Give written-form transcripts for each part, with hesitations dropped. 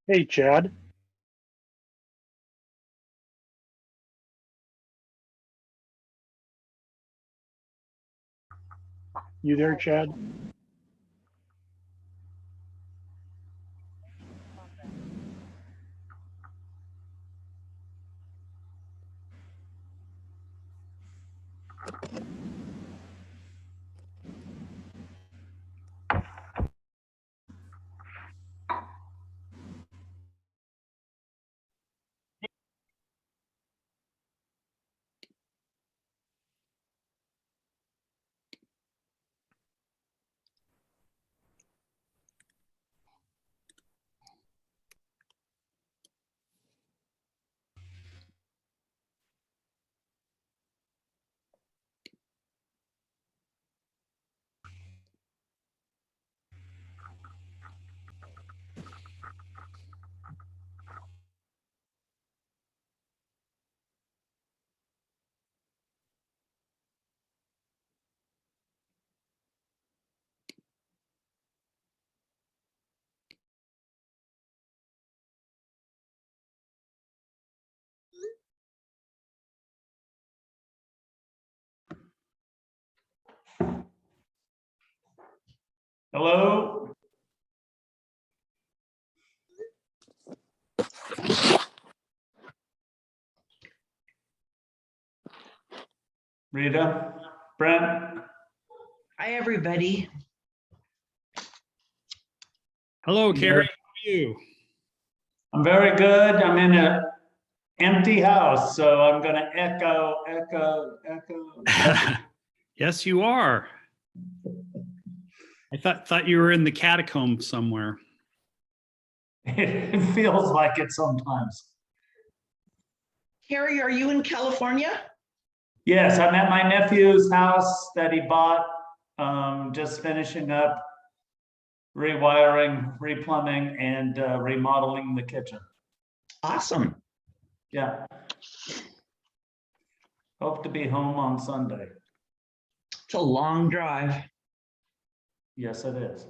Hey, Chad. You there, Chad? Hello? Rita? Brent? Hi, everybody. Hello, Carrie. How are you? I'm very good. I'm in an empty house, so I'm going to echo. Yes, you are. I thought you were in the catacomb somewhere. It feels like it sometimes. Carrie, are you in California? Yes, I'm at my nephew's house that he bought, just finishing up rewiring, replumbing, and remodeling the kitchen. Awesome. Yeah. Hope to be home on Sunday. It's a long drive. Yes, it is.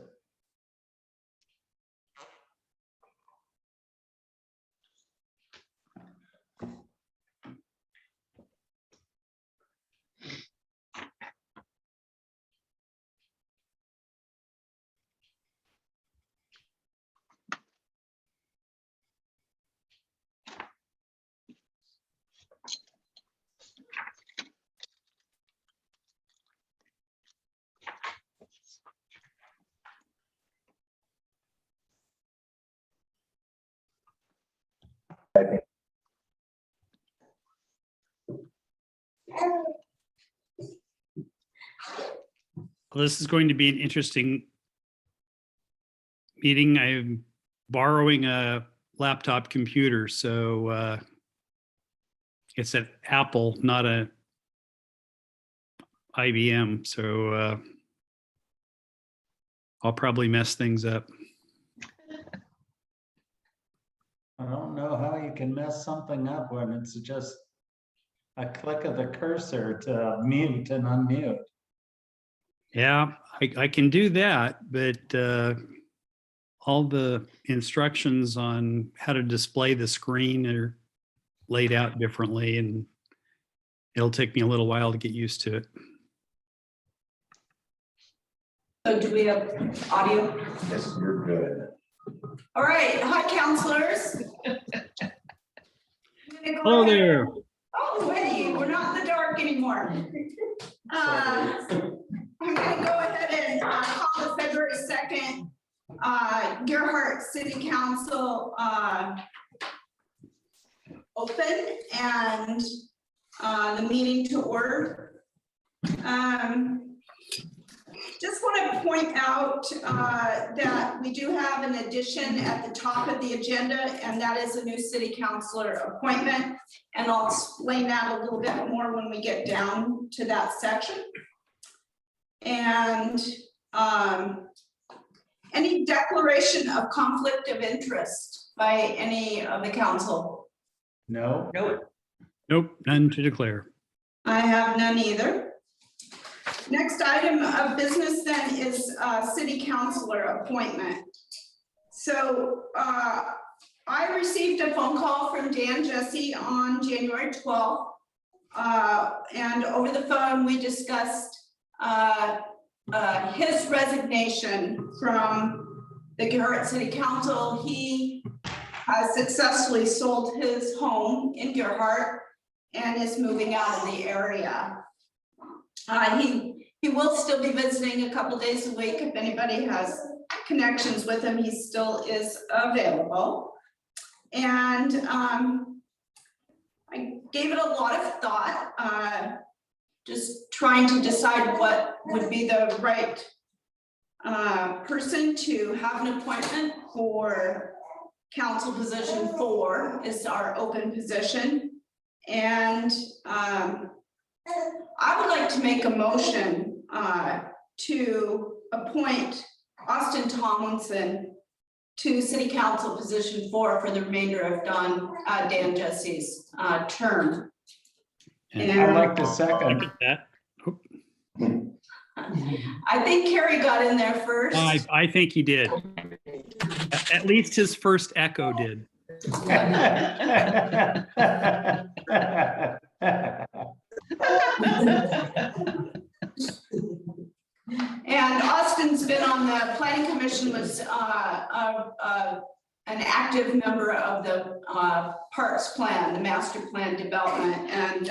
Well, this is going to be an interesting meeting. I'm borrowing a laptop computer, so it's an Apple, not a IBM. So I'll probably mess things up. I don't know how you can mess something up when it's just a click of the cursor to mute and unmute. Yeah, I can do that, but all the instructions on how to display the screen are laid out differently, and it'll take me a little while to get used to it. So do we have audio? Yes, you're good. All right, hi counselors. Hello there. Oh, Wendy, we're not in the dark anymore. I'm gonna go ahead and call the February 2nd Gerhart City Council open and the meeting to order. Just want to point out that we do have an addition at the top of the agenda, and that is a new city councilor appointment. And I'll explain that a little bit more when we get down to that section. And any declaration of conflict of interest by any of the council? No. Nope, none to declare. I have none either. Next item of business then is city councilor appointment. So I received a phone call from Dan Jesse on January 12th. And over the phone, we discussed his resignation from the Gerhart City Council. He has successfully sold his home in Gerhart and is moving out of the area. He will still be visiting a couple days a week. If anybody has connections with him, he still is available. And I gave it a lot of thought, just trying to decide what would be the right person to have an appointment for council position 4 is our open position. And I would like to make a motion to appoint Austin Tomlinson to City Council position 4 for the remainder of Dan Jesse's term. And I'd like to second. Second that. I think Carrie got in there first. I think he did. At least his first echo did. And Austin's been on the planning commission, was an active member of the parks plan, the master plan development. And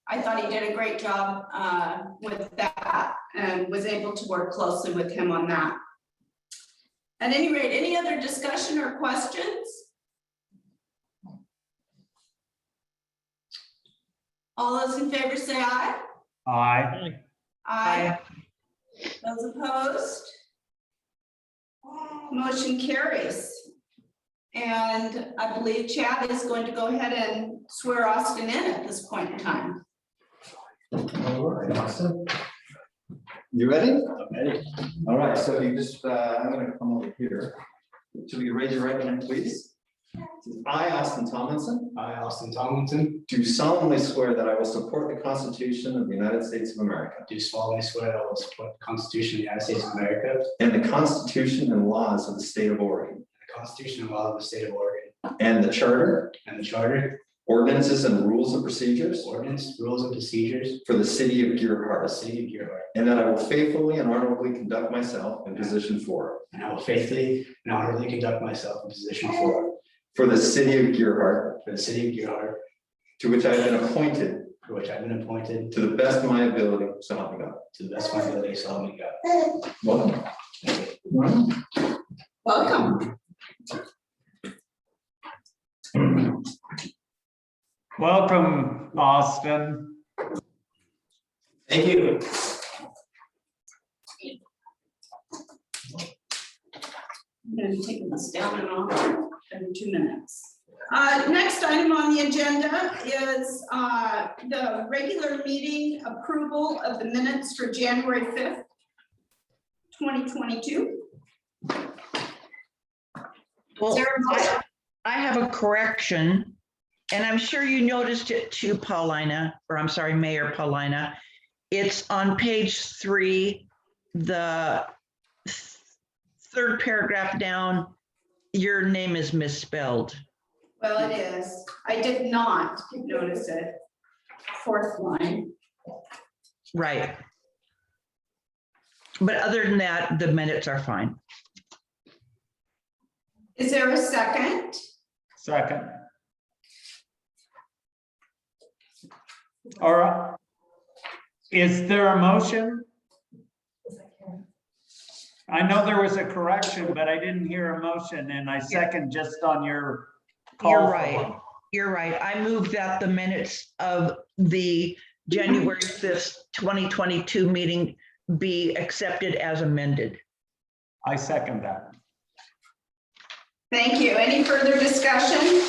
I thought he did a great job with that and was able to work closely with him on that. At any rate, any other discussion or questions? All those in favor say aye. Aye. Aye. Those opposed? Motion carries. And I believe Chad is going to go ahead and swear Austin in at this point in time. All right, Austin. You ready? I'm ready. All right, so you just, I'm gonna come over here. So you raise your right hand, please. I, Austin Tomlinson, I, Austin Tomlinson, do solemnly swear that I will support the Constitution of the United States of America do solemnly swear that I will support the Constitution of the United States of America, and the Constitution and laws of the state of Oregon, the Constitution and laws of the state of Oregon, and the charter, and the charter, ordinances, and rules and procedures ordinance, rules, and procedures for the city of for the Gerhart, city of Gerhart, and that I will faithfully and honorably conduct myself in position 4 and I will faithfully and honorably conduct myself in position 4 for the city of Gerhart, for the city of Gerhart, to which I have been appointed for which I've been appointed to the best of my ability, so help me God. to the best of my ability, so help me God. Welcome. Welcome. Welcome, Austin. Thank you. I'm going to be taking this down and off in 2 minutes. Next item on the agenda is the regular meeting approval of the minutes for January 5th, 2022. Well, Is there a motion? I have a correction, and I'm sure you noticed it too, Paulina, or I'm sorry, Mayor Paulina. It's on page 3, the third paragraph down. Your name is misspelled. Well, it is. I did not notice it. 4th line. Right. But other than that, the minutes are fine. Is there a second? Second. All right. Is there a motion? I know there was a correction, but I didn't hear a motion, and I second just on your call. You're for right. one. You're right. I move that the minutes of the January 5th, 2022 meeting be accepted as amended. I second that. Thank you. Any further discussion?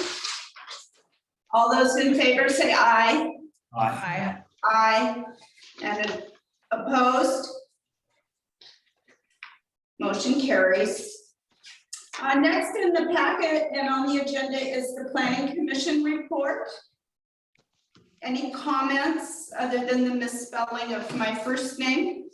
All those in favor say aye. Aye. Aye. Aye. And opposed? Motion carries. Next in the packet and on the agenda is the Planning Commission report. Any comments other than the misspelling of my first name?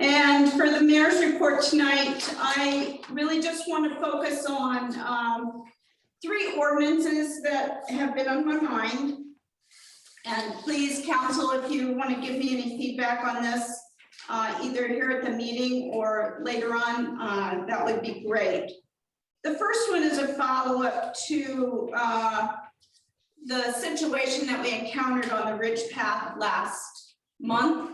And for the mayor's report tonight, I really just want to focus on 3 ordinances that have been on my mind. And please, council, if you want to give me any feedback on this, either here at the meeting or later on, that would be great. The first one is a follow-up to the situation that we encountered on the Ridge Path last month,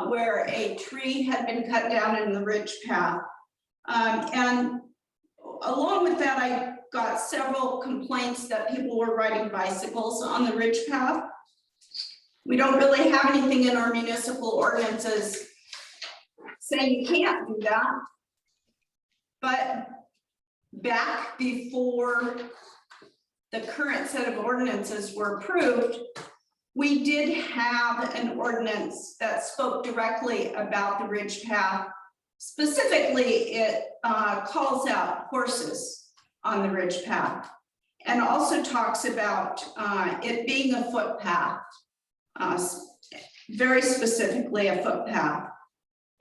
where a tree had been cut down in the Ridge Path. And along with that, I got several complaints that people were riding bicycles on the Ridge Path. We don't really have anything in our municipal ordinances saying you can't do that. But back before the current set of ordinances were approved, we did have an ordinance that spoke directly about the Ridge Path. Specifically, it calls out horses on the Ridge Path and also talks about it being a footpath, very specifically a footpath,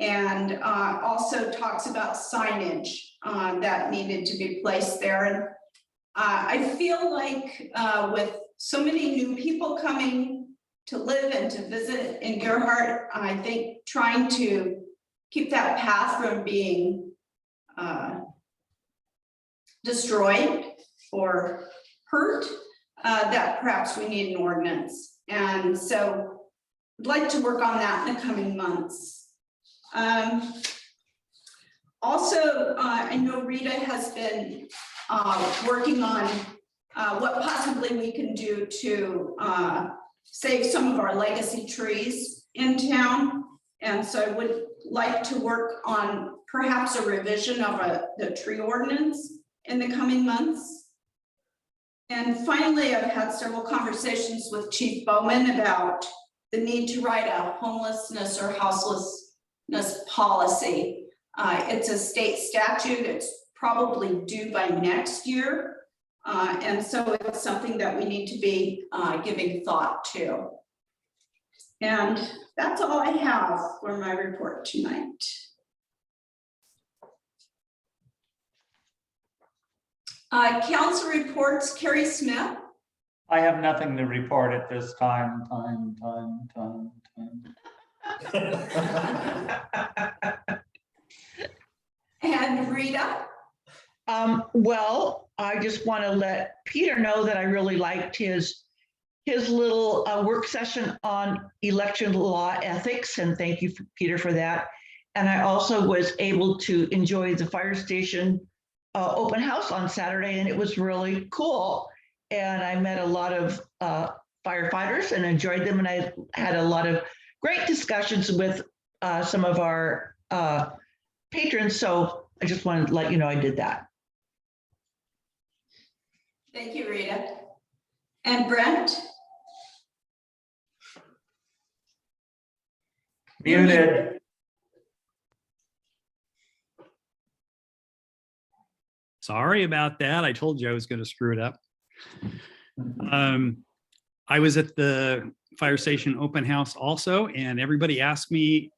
and also talks about signage that needed to be placed there. And I feel like with so many new people coming to live and to visit in Gerhart, I think trying to keep that path from being destroyed or hurt, that perhaps we need an ordinance. And so I'd like to work on that in the coming months. Also, I know Rita has been working on what possibly we can do to save some of our legacy trees in town. And so I would like to work on perhaps a revision of the tree ordinance in the coming months. And finally, I've had several conversations with Chief Bowman about the need to write a homelessness or houselessness policy. It's a state statute. It's probably due by next year. And so it's something that we need to be giving thought to. And that's all I have for my report tonight. Council reports, Carrie Smith. I have nothing to report at this time. And Rita. Well, I just want to let Peter know that I really liked his little work session on election law ethics, and thank you, Peter, for that. And I also was able to enjoy the fire station open house on Saturday, and it was really cool. And I met a lot of firefighters and enjoyed them, and I had a lot of great discussions with some of our patrons. So I just wanted to let you know I did that. Thank you, Rita. And Brent. Muted. Sorry about that. I told you I was going to screw it up. I was at the fire station open house also, and everybody asked me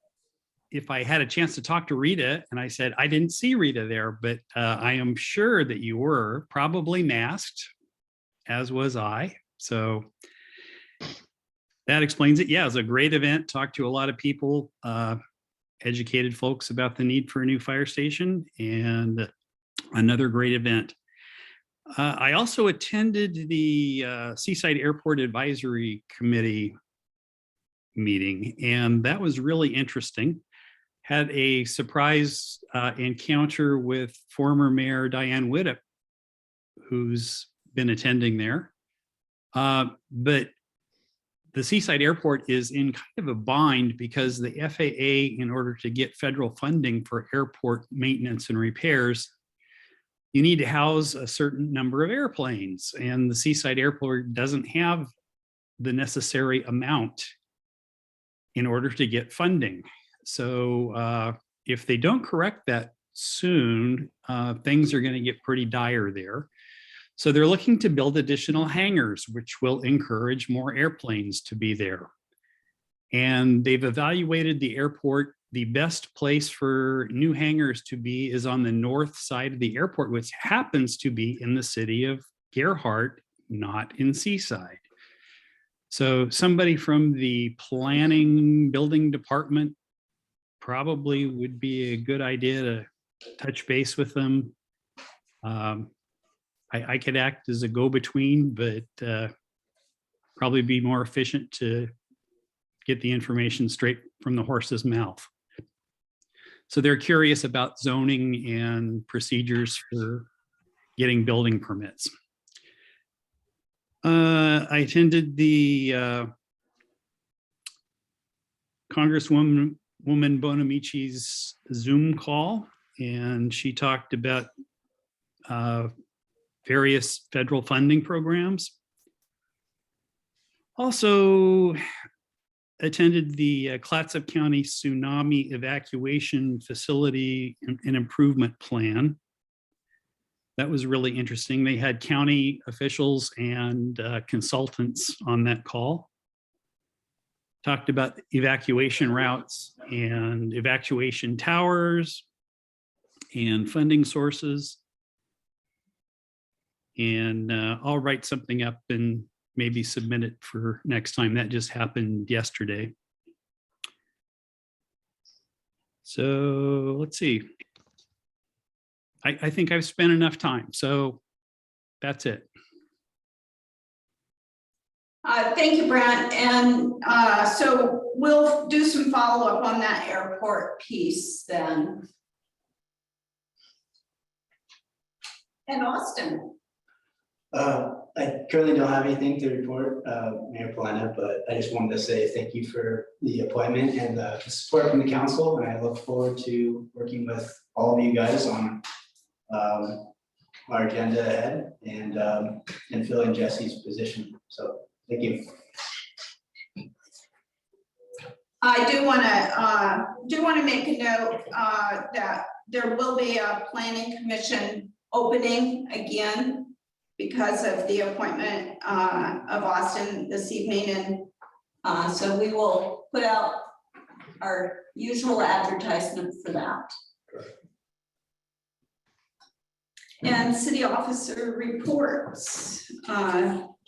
if I had a chance to talk to Rita, and I said, I didn't see Rita there, but I am sure that you were probably masked, as was I. So that explains it. Yeah, it was a great event. Talked to a lot of people, educated folks about the need for a new fire station, and another great event. I also attended the Seaside Airport Advisory Committee meeting, and that was really interesting. Had a surprise encounter with former Mayor Diane Widdop, who's been attending there. But the Seaside Airport is in kind of a bind because the FAA, in order to get federal funding for airport maintenance and repairs, you need to house a certain number of airplanes, and the Seaside Airport doesn't have the necessary amount in order to get funding. So if they don't correct that soon, things are going to get pretty dire there. So they're looking to build additional hangars, which will encourage more airplanes to be there. And they've evaluated the airport the best place for new hangars to be is on the north side of the airport, which happens to be in the city of Gerhardt, not in Seaside. So somebody from the planning building department probably would be a good idea to touch base with them. I could act as a go-between, but probably be more efficient to get the information straight from the horse's mouth. So they're curious about zoning and procedures for getting building permits. I attended the Congresswoman Bonamici's Zoom call, and she talked about various federal funding programs. Also attended the Clatsop County Tsunami Evacuation Facility and Improvement Plan. That was really interesting. They had county officials and consultants on that call. Talked about evacuation routes and evacuation towers and funding sources. And I'll write something up and maybe submit it for next time. That just happened yesterday. So let's see. I think I've spent enough time, so that's it. Thank you, Brent. And so we'll do some follow-up on that airport piece then. And Austin. I currently don't have anything to report, Mayor Polina, but I just wanted to say thank you for the appointment and the support from the council. And I look forward to working with all of you guys on our agenda ahead and filling Jesse's position. So thank you. I do want to make a note that there will be a planning commission opening again because of the appointment of Austin this evening. And so we will put out our usual advertisement for that. And city officer reports.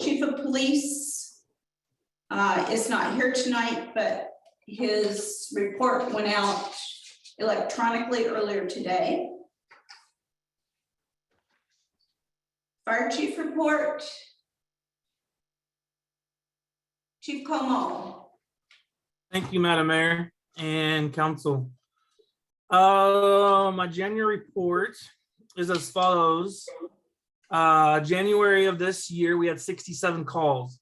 Chief of Police is not here tonight, but his report went out electronically earlier today. Fire Chief report. Chief Como. Thank you, Madam Mayor and Council. My January report is as follows. January of this year, we had 67 calls.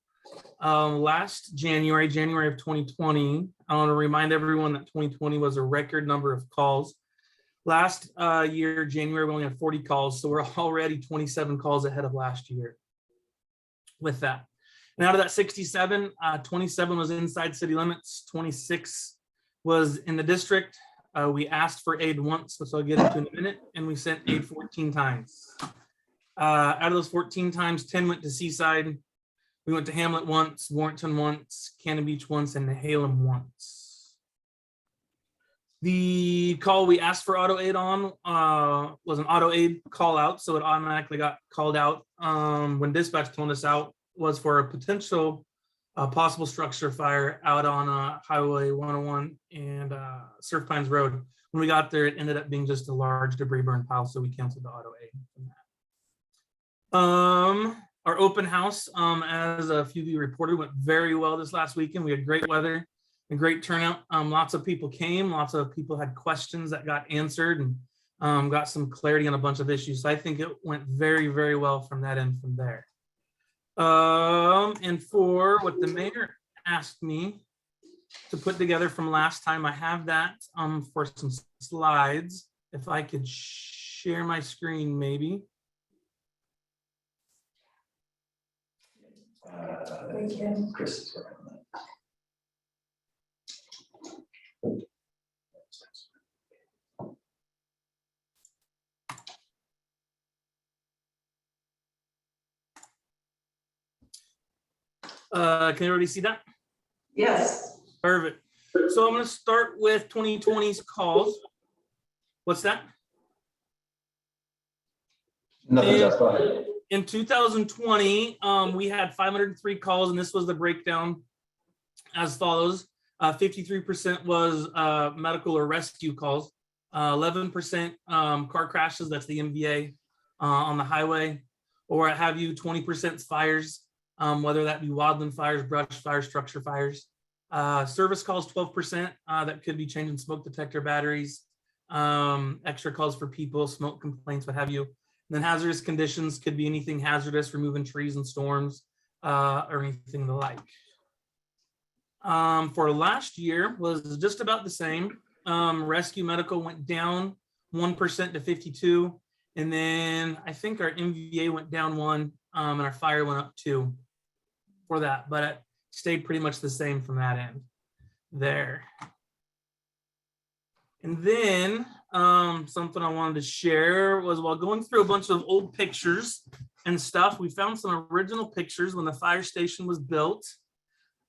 Last January of 2020, I want to remind everyone that 2020 was a record number of calls. Last year, January, we only had 40 calls, so we're already 27 calls ahead of last year with that. And out of that 67, 27 was inside city limits, 26 was in the district. We asked for aid once, which I'll get into in a minute, and we sent aid 14 times. Out of those 14 times, 10 went to Seaside. We went to Hamlet once, Warrenton once, Cannon Beach once, and Nehalem once. The call we asked for auto aid on was an auto aid call out, so it automatically got called out when dispatch told us out was for a potential possible structure fire out on Highway 101 and Surf Pines Road. When we got there, it ended up being just a large debris burn pile, so we canceled the auto aid from that. Our open house, as a few of you reported, went very well this last weekend. We had great weather and great turnout. Lots of people came, lots of people had questions that got answered and got some clarity on a bunch of issues. So I think it went very, very well from that end from there. And for what the mayor asked me to put together from last time, I have that for some slides. If I could share my screen, maybe. Chris is working on that. Can everybody see that? Yes. Perfect. So I'm going to start with 2020's calls. What's that? Nothing, And- Jeff, go ahead. In 2020, we had 503 calls, and this was the breakdown as follows. 53% was medical or rescue calls, 11% car crashes, that's the MVA on the highway, or have you, 20% fires, whether that be wildland fires, brush fires, structure fires. Service calls, 12%, that could be changing smoke detector batteries, extra calls for people, smoke complaints, what have you. And then hazardous conditions could be anything hazardous, removing trees and storms, or anything the like. For last year was just about the same. Rescue medical went down 1% to 52. And then I think our MVA went down 1, and our fire went up 2 for that, but it stayed pretty much the same from that end there. And then something I wanted to share was while going through a bunch of old pictures and stuff, we found some original pictures when the fire station was built.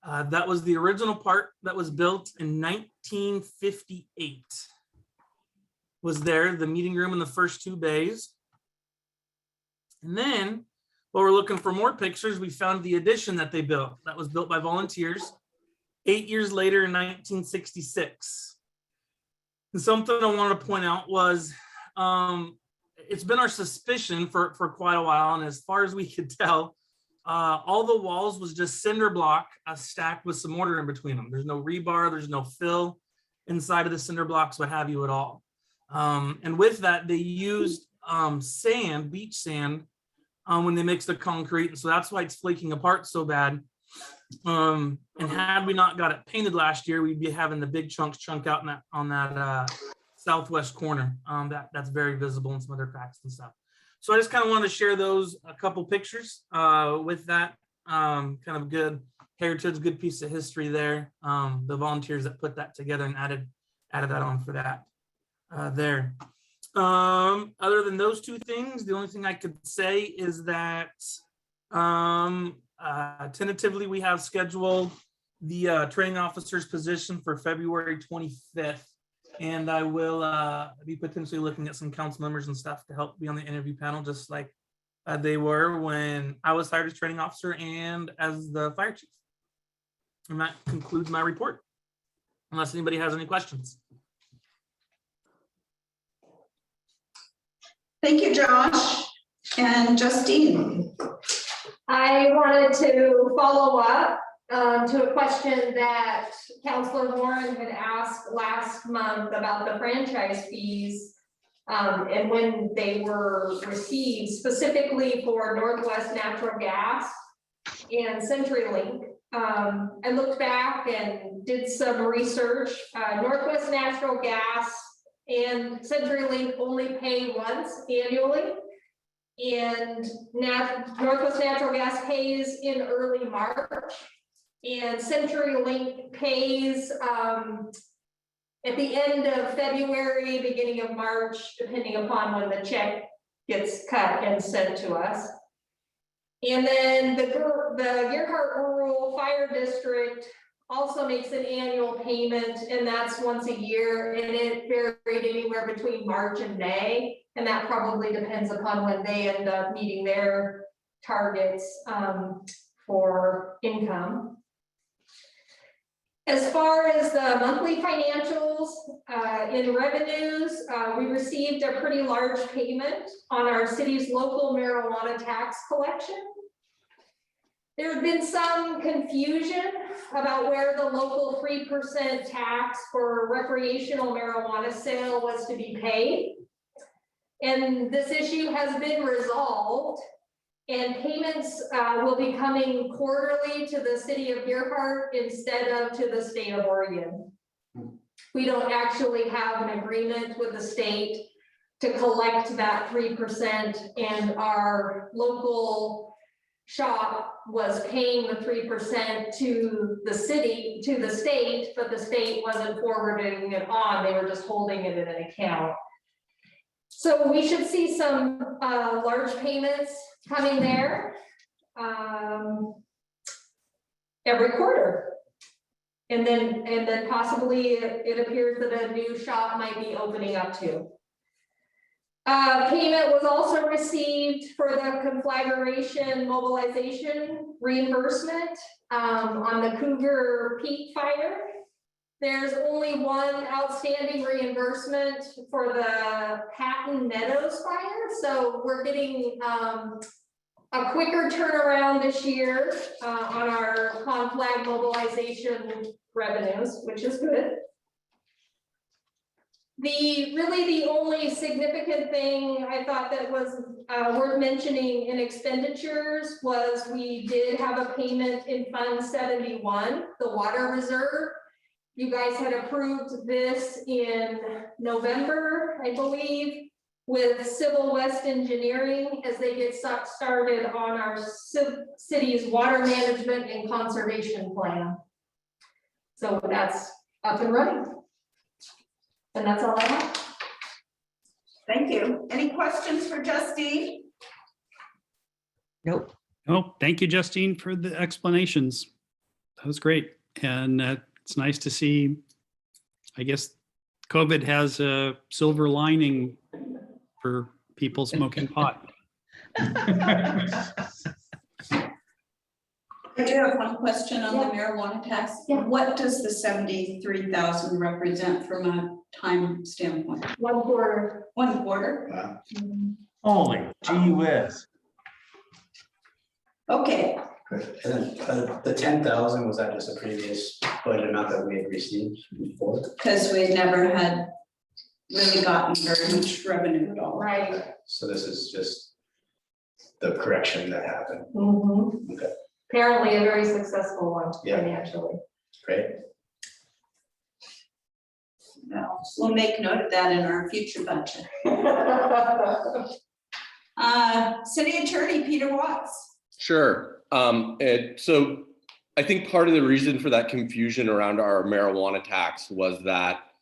That was the original part that was built in 1958. Was there, the meeting room in the first 2 bays. And then while we're looking for more pictures, we found the addition that they built. That was built by volunteers 8 years later in 1966. And something I wanted to point out was it's been our suspicion for quite a while, and as far as we could tell, all the walls was just cinder block stacked with some mortar in between them. There's no rebar, there's no fill inside of the cinder blocks, what have you at all. And with that, they used sand, beach sand, when they mixed the concrete, and so that's why it's flaking apart so bad. And had we not got it painted last year, we'd be having the big chunks chunk out on that southwest corner. That's very visible in some other cracks and stuff. So I just kind of wanted to share those a couple pictures with that kind of good heritage, good piece of history there. The volunteers that put that together and added that on for that there. Other than those 2 things, the only thing I could say is that tentatively we have scheduled the training officer's position for February 25th. And I will be potentially looking at some council members and stuff to help be on the interview panel, just like they were when I was hired as training officer and as the fire chief. And that concludes my report, unless anybody has any questions. Thank you, Josh. And Justine. I wanted to follow up to a question that Councilor Warren had asked last month about the franchise fees and when they were received, specifically for Northwest Natural Gas and CenturyLink. I looked back and did some research. Northwest Natural Gas and CenturyLink only pay once annually. And Northwest Natural Gas pays in early March, and CenturyLink pays at the end of February, beginning of March, depending upon when the check gets cut and sent to us. And then the Gearhart Rural Fire District also makes an annual payment, and that's once a year, and it varied anywhere between March and May. And that probably depends upon when they end up meeting their targets for income. As far as the monthly financials in revenues, we received a pretty large payment on our city's local marijuana tax collection. There had been some confusion about where the local 3% tax for recreational marijuana sale was to be paid. And this issue has been resolved, and payments will be coming quarterly to the city of Gearhart instead of to the state of Oregon. We don't actually have an agreement with the state to collect that 3%, and our local shop was paying the 3% to the city, to the state, but the state wasn't forwarding it on, they were just holding it in an account. So we should see some large payments coming there every quarter. And then possibly it appears that a new shop might be opening up too. Payment was also received for the conflagration mobilization reimbursement on the Cougar Peak fire. There's only one outstanding reimbursement for the Patton Meadows fire, so we're getting a quicker turnaround this year on our conflag mobilization revenues, which is good. Really the only significant thing I thought that was worth mentioning in expenditures was we did have a payment in Fund 71, the water reserve. You guys had approved this in November, I believe, with Civil West Engineering as they get started on our city's water management and conservation plan. So that's up and running. And that's all I have. Thank you. Any questions for Justine? Nope. Oh, thank you, Justine, for the explanations. That was great. And it's nice to see, I guess, COVID has a silver lining for people smoking pot. I do have one question on the marijuana tax. Yeah. What does the 73,000 represent from a time standpoint? 1/4. 1/4? Wow. Holy gee whiz. Okay, Good. And then the 10,000, was that just a previous budget amount that we had received before? because we've never had really gotten very much revenue at all. Right. So this is just the correction that happened. Mhm. Okay, Apparently a very successful one Yeah. financially. great. No, we'll make note of that in our future budget. City Attorney Peter Watts. Sure. So I think part of the reason for that confusion around our marijuana tax was that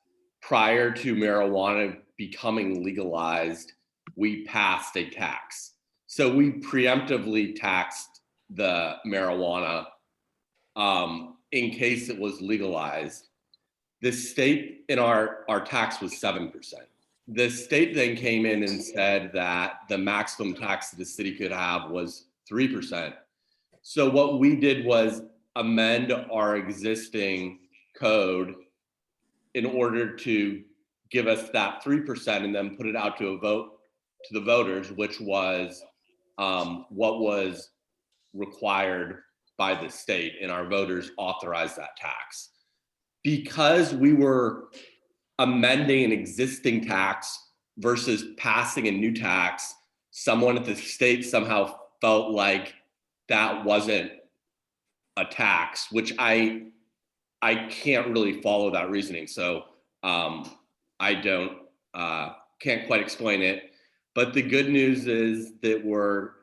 prior to marijuana becoming legalized, we passed a tax. So we preemptively taxed the marijuana in case it was legalized. The state in our tax was 7%. The state then came in and said that the maximum tax that the city could have was 3%. So what we did was amend our existing code in order to give us that 3% and then put it out to a vote to the voters, which was what was required by the state, and our voters authorized that tax. Because we were amending an existing tax versus passing a new tax, someone at the state somehow felt like that wasn't a tax, which I can't really follow that reasoning. So I can't quite explain it. But the good news is that we're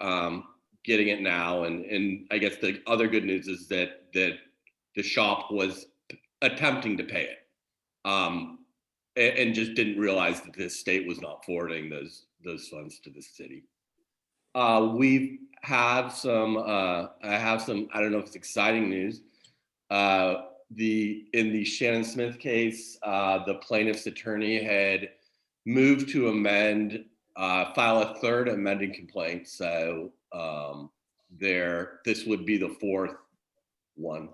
getting it now, and I guess the other good news is that the shop was attempting to pay it, and just didn't realize that the state was not forwarding those funds to the city. We have some. I have some. I don't know if it's exciting news. In the Shannon Smith case, the plaintiff's attorney had moved to file a third amending complaint. So this would be the fourth one.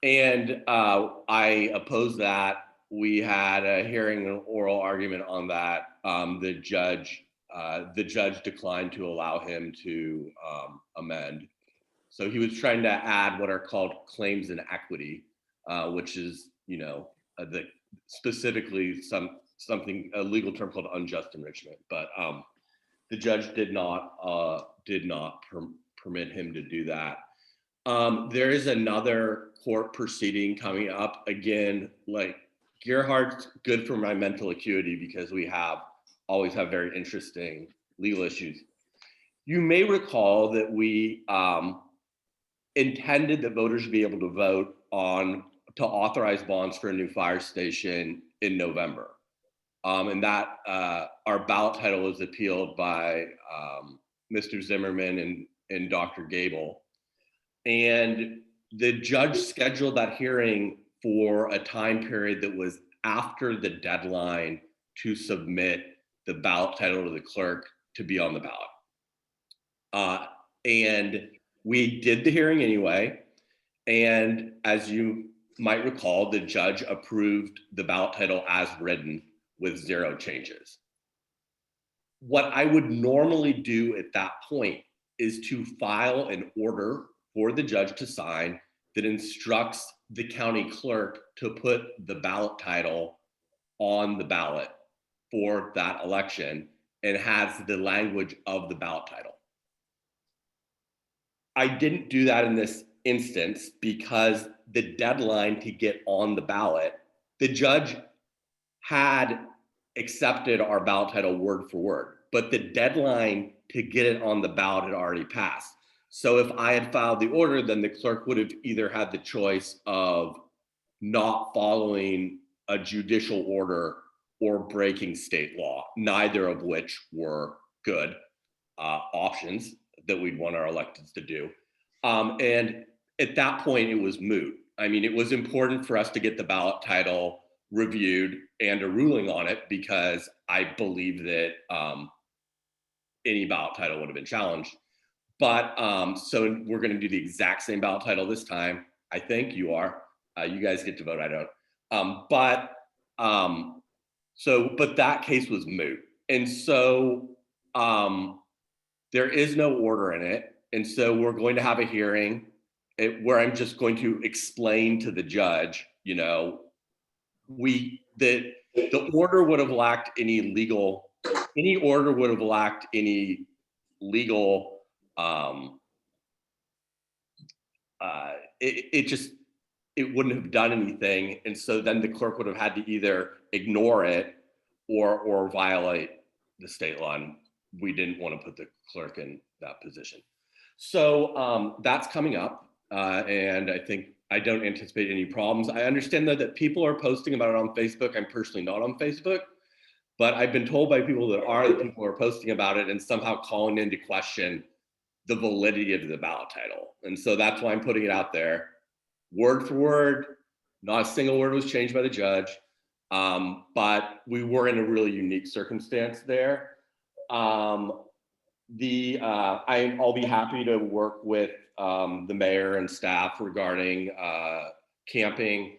And I oppose that. We had a hearing, an oral argument on that. The judge declined to allow him to amend. So he was trying to add what are called claims in equity, which is, specifically something, a legal term called unjust enrichment. But the judge did not permit him to do that. There is another court proceeding coming up. Again, like Gerhardt's good for my mental acuity because we always have very interesting legal issues. You may recall that we intended that voters be able to vote to authorize bonds for a new fire station in November. And that our ballot title was appealed by Mr. Zimmerman and Dr. Gable. And the judge scheduled that hearing for a time period that was after the deadline to submit the ballot title to the clerk to be on the ballot. And we did the hearing anyway. And as you might recall, the judge approved the ballot title as written with 0 changes. What I would normally do at that point is to file an order for the judge to sign that instructs the county clerk to put the ballot title on the ballot for that election and has the language of the ballot title. I didn't do that in this instance because the deadline to get on the ballot, the judge had accepted our ballot title word for word, but the deadline to get it on the ballot had already passed. So if I had filed the order, then the clerk would have either had the choice of not following a judicial order or breaking state law, neither of which were good options that we'd want our electeds to do. And at that point, it was moot. I mean, it was important for us to get the ballot title reviewed and a ruling on it because I believe that any ballot title would have been challenged. But so we're going to do the exact same ballot title this time. I think you are. You guys get to vote. I don't. But that case was moot, and so there is no order in it, and so we're going to have a hearing where I'm just going to explain to the judge, you know, the order would have lacked any legal. Any order would have lacked any legal. It wouldn't have done anything, and so then the clerk would have had to either ignore it or violate the state law. And we didn't want to put the clerk in that position. So that's coming up, and I don't anticipate any problems. I understand though that people are posting about it on Facebook. I'm personally not on Facebook, but I've been told by people that people are posting about it and somehow calling into question the validity of the ballot title. And so that's why I'm putting it out there. Word for word, not a single word was changed by the judge, but we were in a really unique circumstance there. I'll be happy to work with the mayor and staff regarding camping,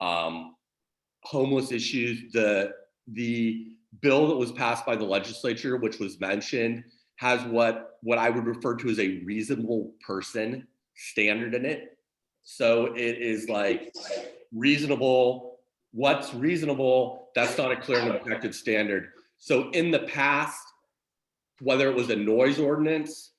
homeless issues. The bill that was passed by the legislature, which was mentioned, has what I would refer to as a reasonable person standard in it. So it is like reasonable. What's reasonable? That's not a clear and objective standard. So in the past, whether it was a noise ordinance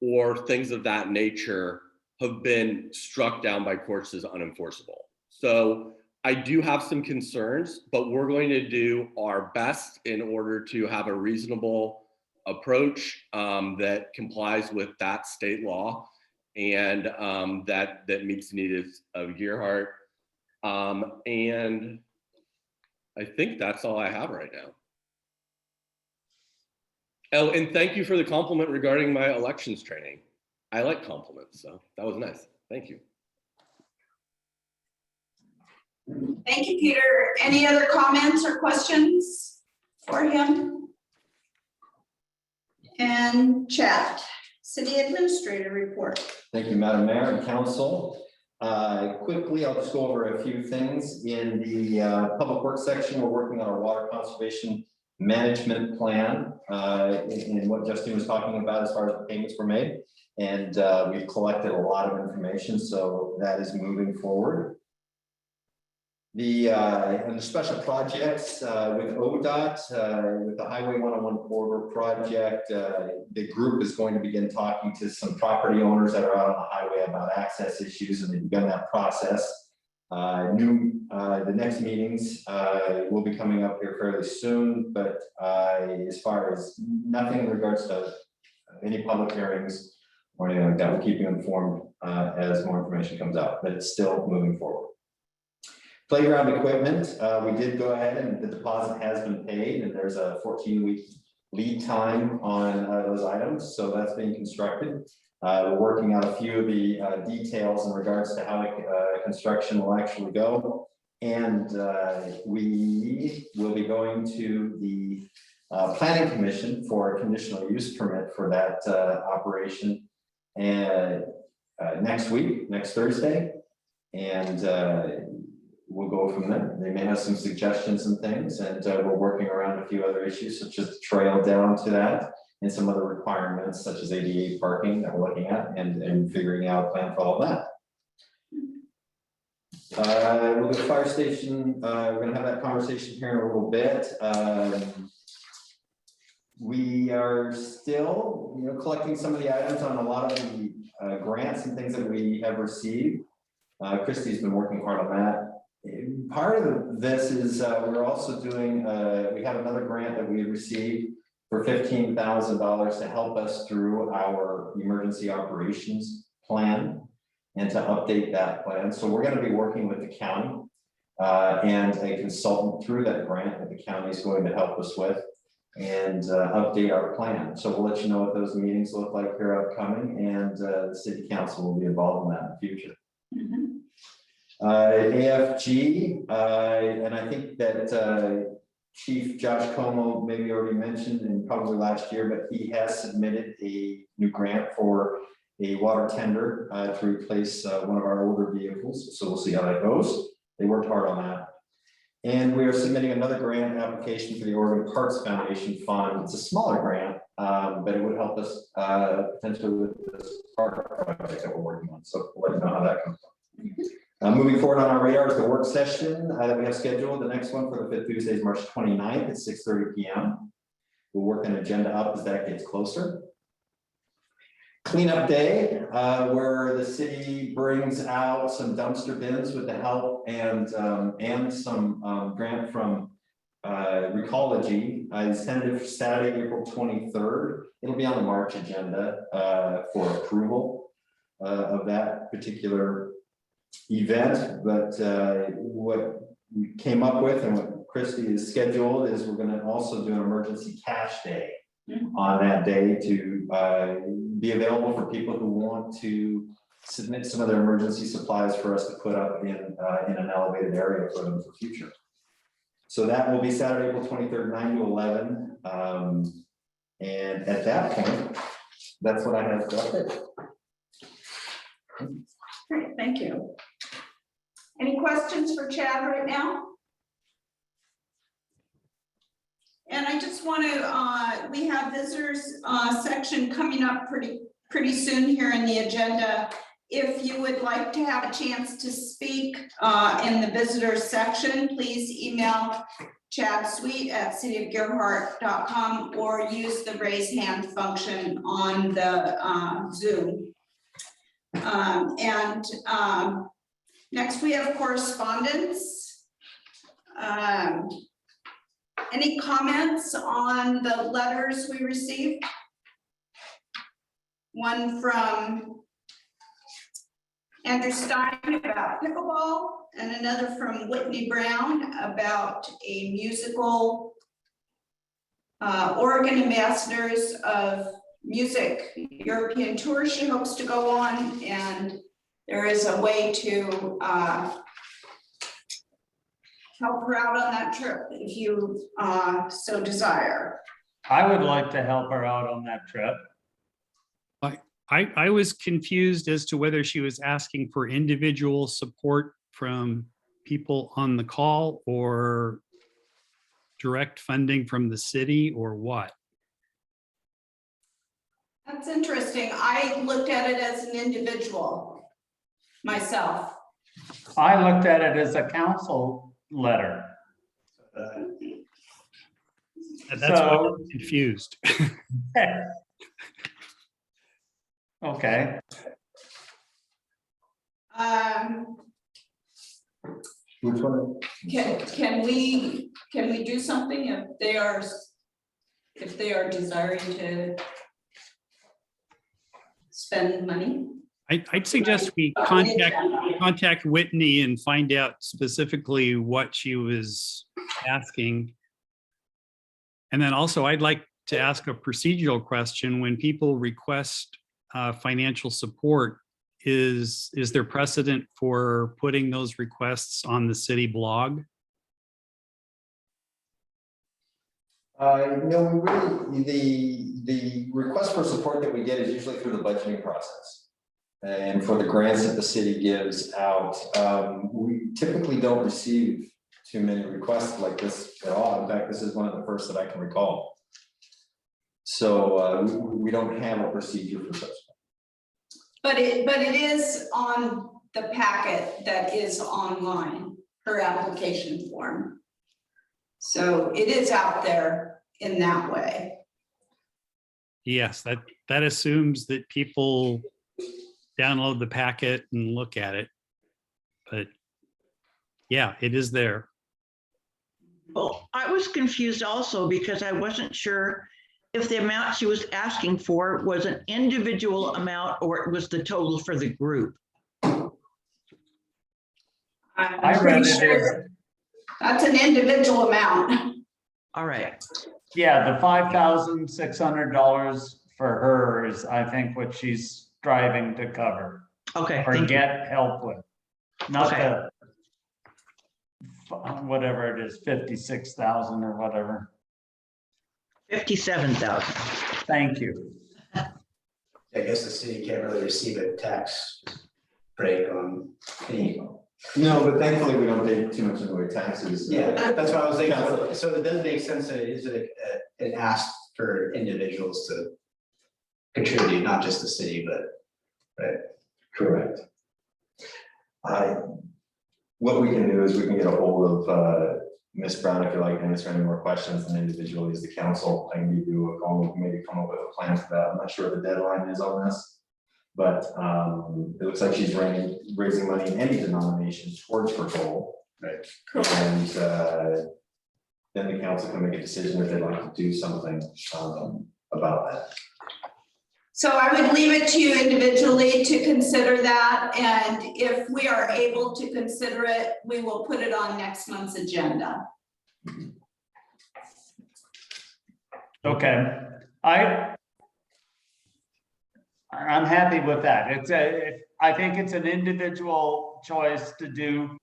or things of that nature, have been struck down by courts as unenforceable. So I do have some concerns, but we're going to do our best in order to have a reasonable approach that complies with that state law and that meets the needs of Gearhart. And I think that's all I have right now. Oh, and thank you for the compliment regarding my elections training. I like compliments, so that was nice. Thank you. Thank you, Peter. Any other comments or questions for him? And chat, city administrator report. Thank you, Madam Mayor and Council. Quickly, I'll just go over a few things. In the public works section, we're working on our water conservation management plan in what Justin was talking about as far as the payments were made. And we've collected a lot of information, so that is moving forward. And the special projects with ODOT, with the Highway 101 corridor project, the group is going to begin talking to some property owners that are out on the highway about access issues, and they've begun that process. The next meetings will be coming up here fairly soon, but as far as nothing in regards to any public hearings or anything like that, we'll keep you informed as more information comes out, but it's still moving forward. Playground equipment, we did go ahead and the deposit has been paid, and there's a 14-week lead time on those items, so that's being constructed. We're working out a few of the details in regards to how construction will actually go. And we will be going to the planning commission for a conditional use permit for that operation and next week, next Thursday. And we'll go from there. They may have some suggestions and things, and we're working around a few other issues such as the trail down to that and some other requirements such as ADA parking that we're looking at and figuring out a plan for all that. We'll go fire station. We're gonna have that conversation here in a little bit. We are still, collecting some of the items on a lot of the grants and things that we have received. Christy's been working hard on that. Part of this is we're also doing, we have another grant that we received for $15,000 to help us through our emergency operations plan and to update that plan. So we're going to be working with the county and a consultant through that grant that the county is going to help us with and update our plan. So we'll let you know what those meetings look like here upcoming, and the city council will be involved in that in the future. AFG, and I think that Chief Josh Como maybe already mentioned, and probably last year, but he has submitted a new grant for a water tender to replace one of our older vehicles. So we'll see how that goes. They worked hard on that. And we are submitting another grant application for the Oregon Parks Foundation Fund. It's a smaller grant, but it would help us potentially with this park project that we're working on. So we'll let you know how that comes. Moving forward on our radar is the work session that we have scheduled. The next one for the 5th Tuesday is March 29th at 6:30 p.m. We'll work an agenda up as that gets closer. Cleanup day, where the city brings out some dumpster bins with the help and some grant from Recology. It's tentative for Saturday, April 23rd. It'll be on the March agenda for approval of that particular event. But what we came up with and what Christy is scheduled is we're going to also do an emergency cash day on that day to be available for people who want to submit some of their emergency supplies for us to put up in an elevated area for them for future. So that will be Saturday, April 23rd, 9 to 11. And at that point, that's what I have to update. Great, thank you. Any questions for Chad right now? And I just want to, we have visitors section coming up pretty soon here in the agenda. If you would like to have a chance to speak in the visitors section, please email Chad Sweet at cityofgerhart.com or use the raise hand function on the Zoom. Next we have correspondence. Any comments on the letters we received? One from Andrew Stein about pickleball and another from Whitney Brown about a musical Oregon Ambassadors of Music European tour she hopes to go on, and there is a way to help her out on that trip if you so desire. I would like to help her out on that trip. I was confused as to whether she was asking for individual support from people on the call or direct funding from the city or what. That's interesting. I looked at it as an individual myself. I looked at it as a council letter. That's why I'm confused. Okay. Which one? Can we do something if they are desiring to spend money? I'd suggest we contact Whitney and find out specifically what she was asking. And then also I'd like to ask a procedural question. When people request financial support, is there precedent for putting those requests on the city blog? No, we really, the request for support that we get is usually through the budgeting process. And for the grants that the city gives out, we typically don't receive too many requests like this at all. In fact, this is one of the first that I can recall. So we don't have a procedure for such. But it is on the packet that is online, her application form. So it is out there in that way. Yes, that assumes that people download the packet and look at it. But yeah, it is there. Well, I was confused also because I wasn't sure if the amount she was asking for was an individual amount or it was the total for the group. I read it as, That's an individual amount. All right. yeah, the $5,600 for her is, I think, what she's striving to cover Okay. or Thank you. get help with. Not Okay. the whatever it is, 56,000 or whatever. 57,000. Thank you. I guess the city can't really receive a tax break on any. No, but thankfully we don't pay too much in the way of taxes. Yeah, that's what I was thinking. So it does make sense that it is an ask for individuals to contribute, not just the city, but, right? Correct. What we can do is we can get a hold of Ms. Brown if you like to answer any more questions than individually as the council. I can give you a call, we can maybe come up with a plan for that. I'm not sure what the deadline is on this. But it looks like she's raising money in any denomination towards her goal. Right. And then the council can make a decision if they'd like to do something about that. So I would leave it to you individually to consider that. And if we are able to consider it, we will put it on next month's agenda. Okay, I'm happy with that. I think it's an individual choice to do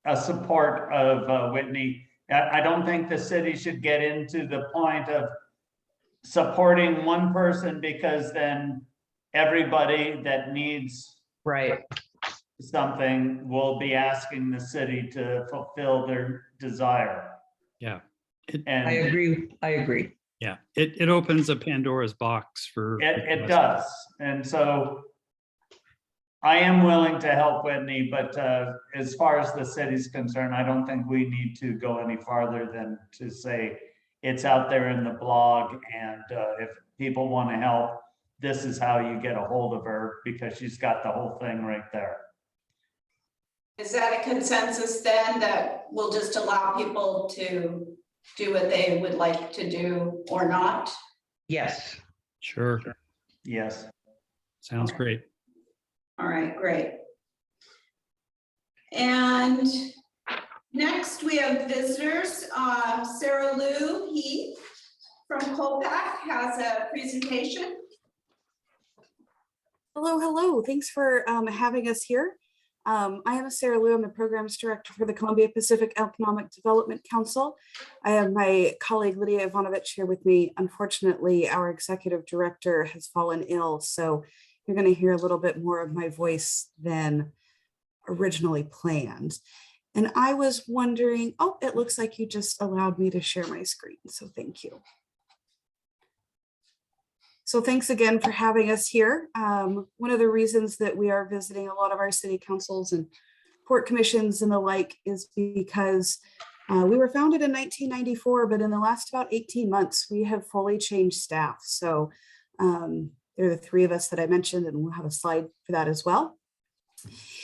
a support of Whitney. I don't think the city should get into the point of supporting one person because then everybody that needs Right. something will be asking the city to fulfill their desire. Yeah. I And agree. I agree. Yeah, it opens a Pandora's box for. it does. And so I am willing to help Whitney, but as far as the city's concerned, I don't think we need to go any farther than to say it's out there in the blog. And if people want to help, this is how you get a hold of her because she's got the whole thing right there. Is that a consensus then that we'll just allow people to do what they would like to do or not? Yes. Sure, Yes. sounds great. All right, great. And next we have visitors. Sarah Lou Heath from Colpack has a presentation. Hello, hello. Thanks for having us here. I am Sarah Lou. I'm the Programs Director for the Columbia Pacific Economic Development Council. I have my colleague Lydia Ivanovich here with me. Unfortunately, our Executive Director has fallen ill, so you're going to hear a little bit more of my voice than originally planned. And I was wondering, oh, it looks like you just allowed me to share my screen, so thank you. So thanks again for having us here. One of the reasons that we are visiting a lot of our city councils and port commissions and the like is because we were founded in 1994, but in the last about 18 months, we have fully changed staff. So there are the three of us that I mentioned, and we'll have a slide for that as well.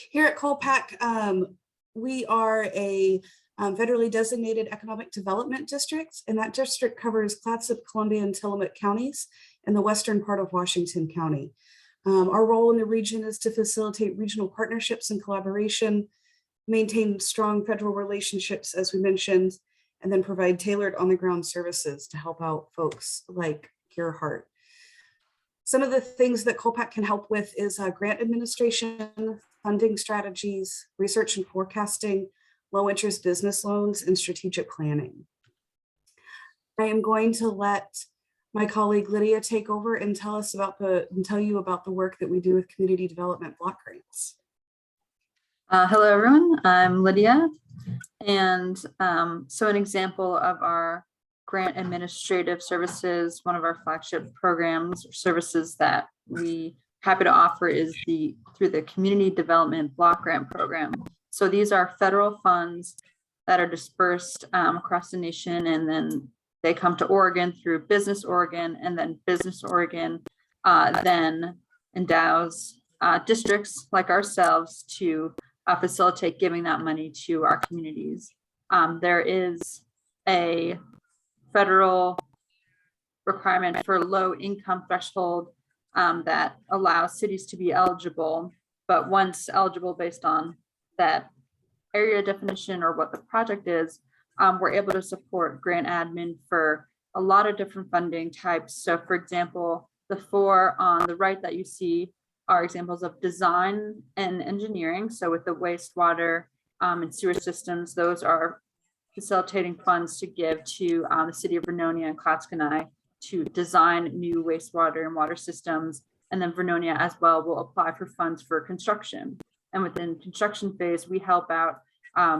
Here at Colpack, we are a federally designated economic development district, and that district covers Clatsop, Columbia, and Tillamook counties in the western part of Washington County. Our role in the region is to facilitate regional partnerships and collaboration, maintain strong federal relationships, as we mentioned, and then provide tailored on-the-ground services to help out folks like Gerhart. Some of the things that Colpack can help with is grant administration, funding strategies, research and forecasting, low interest business loans, and strategic planning. I am going to let my colleague Lydia take over and tell you about the work that we do with community development block grants. Hello, everyone. I'm Lydia. And so an example of our grant administrative services, one of our flagship programs or services that we happy to offer is through the Community Development Block Grant Program. So these are federal funds that are dispersed across the nation, and then they come to Oregon through Business Oregon, and then Business Oregon then endows districts like ourselves to facilitate giving that money to our communities. There is a federal requirement for low income threshold that allows cities to be eligible, but once eligible based on that area definition or what the project is, we're able to support grant admin for a lot of different funding types. So for example, the four on the right that you see are examples of design and engineering. So with the wastewater and sewer systems, those are facilitating funds to give to the city of Vernonia and Clatskanie to design new wastewater and water systems. And then Vernonia as well will apply for funds for construction. And within construction phase, we help out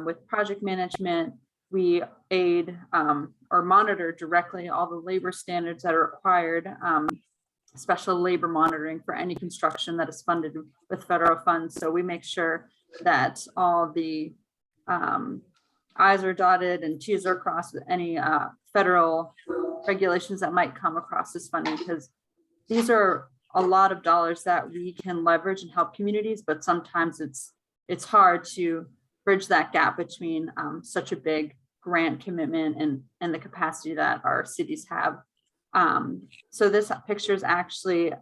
with project management. We aid or monitor directly all the labor standards that are required, special labor monitoring for any construction that is funded with federal funds. So we make sure that all the I's are dotted and T's are crossed with any federal regulations that might come across this funding, because these are a lot of dollars that we can leverage and help communities, but sometimes it's hard to bridge that gap between such a big grant commitment and the capacity that our cities have. So this picture is actually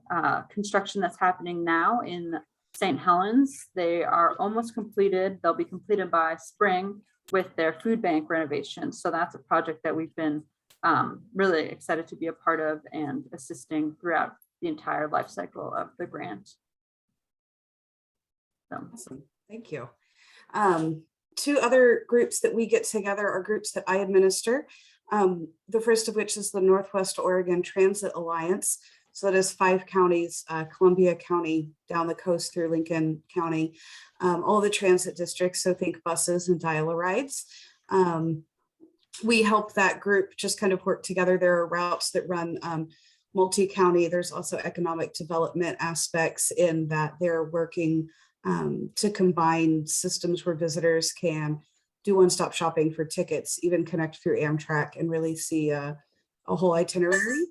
construction that's happening now in St. Helens. They are almost completed. They'll be completed by spring with their food bank renovation. So that's a project that we've been really excited to be a part of and assisting throughout the entire life cycle of the grant. So. Awesome. Thank you. Two other groups that we get together are groups that I administer. The first of which is the Northwest Oregon Transit Alliance. So that is 5 counties, Columbia County, down the coast through Lincoln County, all the transit districts. So think buses and dial-a-rides. We help that group just kind of work together. There are routes that run multi-county. There's also economic development aspects in that they're working to combine systems where visitors can do one-stop shopping for tickets, even connect through Amtrak and really see a whole itinerary.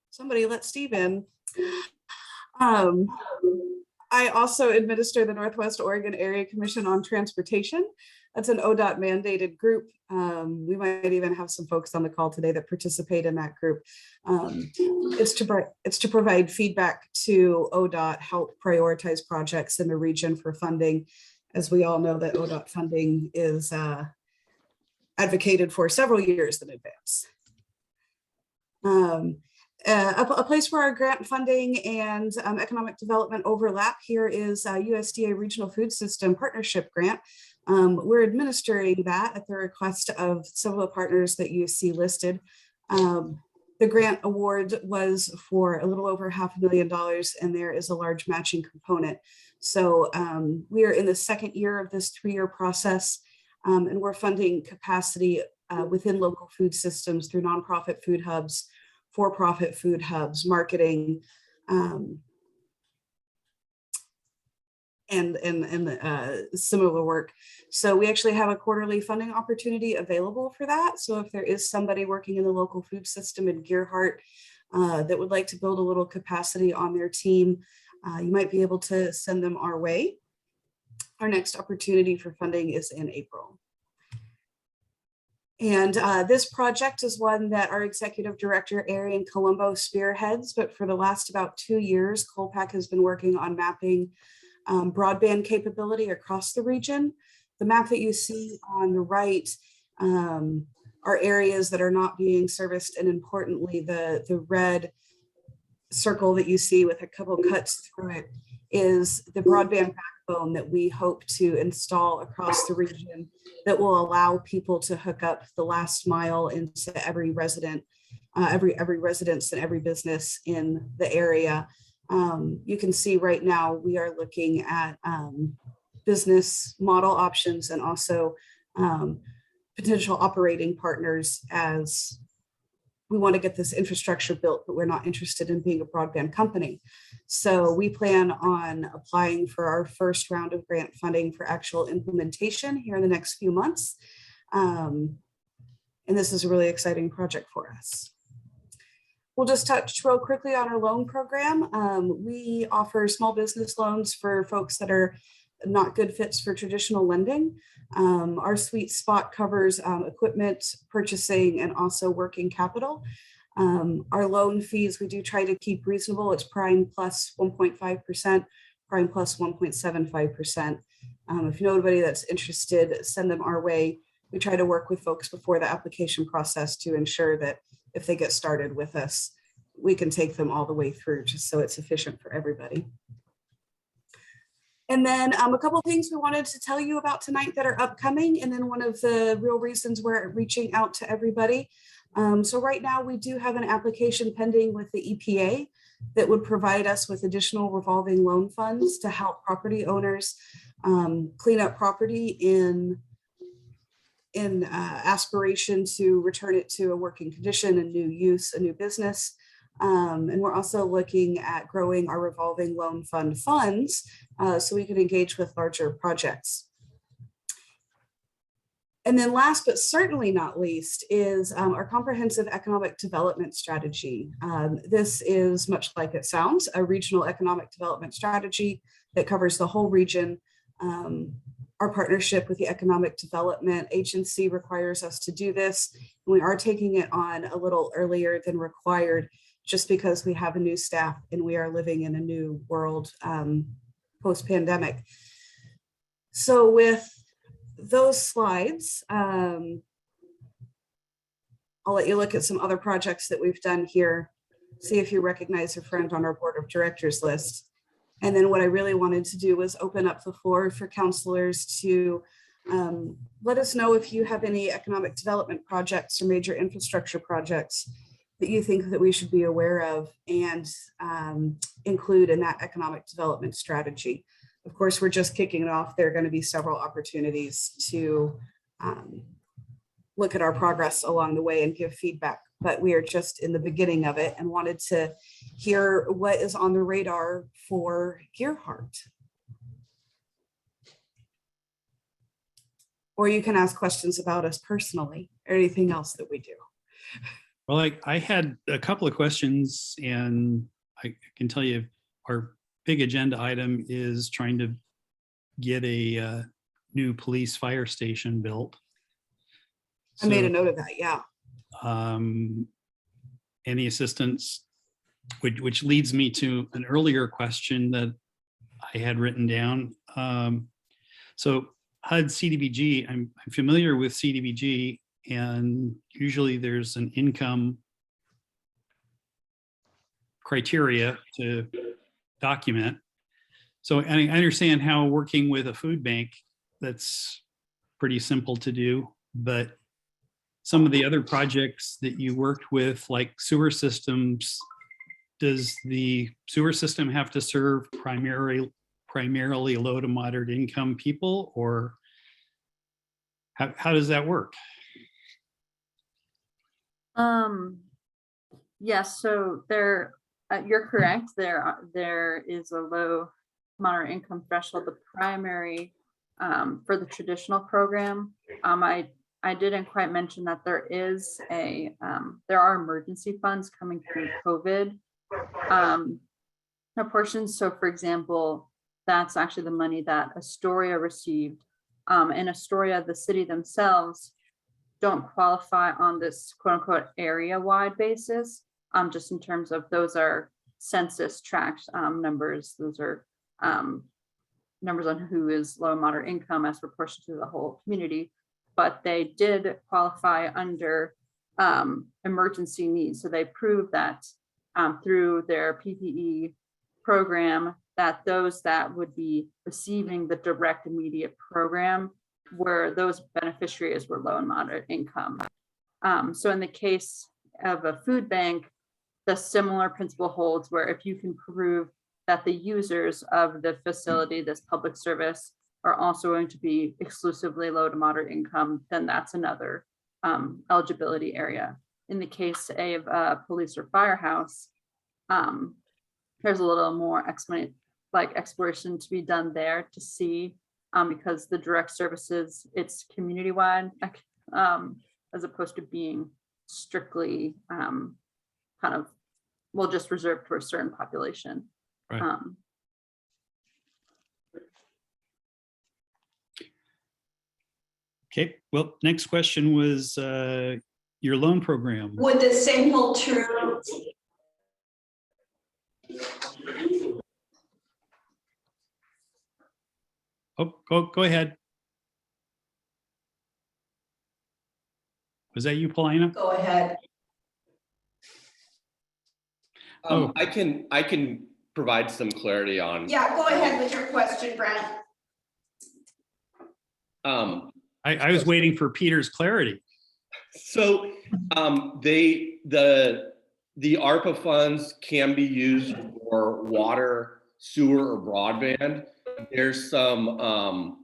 Somebody let Steve in. I also administer the Northwest Oregon Area Commission on Transportation. That's an ODOT mandated group. We might even have some folks on the call today that participate in that group. It's to provide feedback to ODOT, help prioritize projects in the region for funding. As we all know that ODOT funding is advocated for several years in advance. A place where our grant funding and economic development overlap here is USDA Regional Food System Partnership Grant. We're administering that at the request of several partners that you see listed. The grant award was for a little over $500,000, and there is a large matching component. So we are in the second year of this 3-year process, and we're funding capacity within local food systems through nonprofit food hubs, for-profit food hubs, marketing, and similar work. So we actually have a quarterly funding opportunity available for that. So if there is somebody working in the local food system in Gearhart that would like to build a little capacity on their team, you might be able to send them our way. Our next opportunity for funding is in April. And this project is one that our executive director, Arian Colombo, spearheads, but for the last about 2 years, Colpack has been working on mapping broadband capability across the region. The map that you see on the right are areas that are not being serviced, and importantly, the red circle that you see with a couple cuts through it is the broadband backbone that we hope to install across the region that will allow people to hook up the last mile into every resident, every residence and every business in the area. You can see right now we are looking at business model options and also potential operating partners, as we want to get this infrastructure built, but we're not interested in being a broadband company. So we plan on applying for our first round of grant funding for actual implementation here in the next few months. And this is a really exciting project for us. We'll just touch real quickly on our loan program. We offer small business loans for folks that are not good fits for traditional lending. Our sweet spot covers equipment purchasing and also working capital. Our loan fees, we do try to keep reasonable. It's prime plus 1.5%, prime plus 1.75%. If you know anybody that's interested, send them our way. We try to work with folks before the application process to ensure that if they get started with us, we can take them all the way through just so it's efficient for everybody. And then a couple of things we wanted to tell you about tonight that are upcoming. And then one of the real reasons we're reaching out to everybody. So right now we do have an application pending with the EPA that would provide us with additional revolving loan funds to help property owners clean up property in aspiration to return it to a working condition, a new use, a new business. And we're also looking at growing our revolving loan fund funds so we can engage with larger projects. And then last but certainly not least is our comprehensive economic development strategy. This is much like it sounds, a regional economic development strategy that covers the whole region. Our partnership with the Economic Development Agency requires us to do this. We are taking it on a little earlier than required just because we have a new staff and we are living in a new world post-pandemic. So with those slides, I'll let you look at some other projects that we've done here, see if you recognize a friend on our board of directors list. And then what I really wanted to do was open up the floor for counselors to let us know if you have any economic development projects or major infrastructure projects that you think that we should be aware of and include in that economic development strategy. Of course, we're just kicking it off. There are going to be several opportunities to look at our progress along the way and give feedback, but we are just in the beginning of it and wanted to hear what is on the radar for Gearhart. Or you can ask questions about us personally or anything else that we do. Well, I had a couple of questions, and I can tell you our big agenda item is trying to get a new police fire station built. I made a note of that, yeah. Any assistance, which leads me to an earlier question that I had written down. So HUD CDBG, I'm familiar with CDBG, and usually there's an income criteria to document. So I understand how working with a food bank, that's pretty simple to do, but some of the other projects that you worked with, like sewer systems, does the sewer system have to serve primarily low to moderate income people, or how does that work? Yes, so you're correct. There is a low moderate income threshold. The primary for the traditional program, I didn't quite mention that there are emergency funds coming through COVID portions. So for example, that's actually the money that Astoria received. In Astoria, the city themselves don't qualify on this quote unquote area wide basis. Just in terms of those are census tract numbers. Those are numbers on who is low and moderate income as proportion to the whole community. But they did qualify under emergency needs. So they proved that through their PPE program, that those that would be receiving the direct immediate program were those beneficiaries were low and moderate income. So in the case of a food bank, the similar principle holds where if you can prove that the users of the facility, this public service, are also going to be exclusively low to moderate income, then that's another eligibility area. In the case of a police or firehouse, there's a little more exploration to be done there to see, because the direct services, it's community-wide, as opposed to being strictly kind of, well, just reserved for a certain population. Right. Okay, well, next question was your loan program. Would the same hold true? Oh, go ahead. Was that you, Paulina? Go ahead. I can provide some clarity on. Yeah, go ahead with your question, Brent. I was waiting for Peter's clarity. So the ARPA funds can be used for water, sewer, or broadband. There's some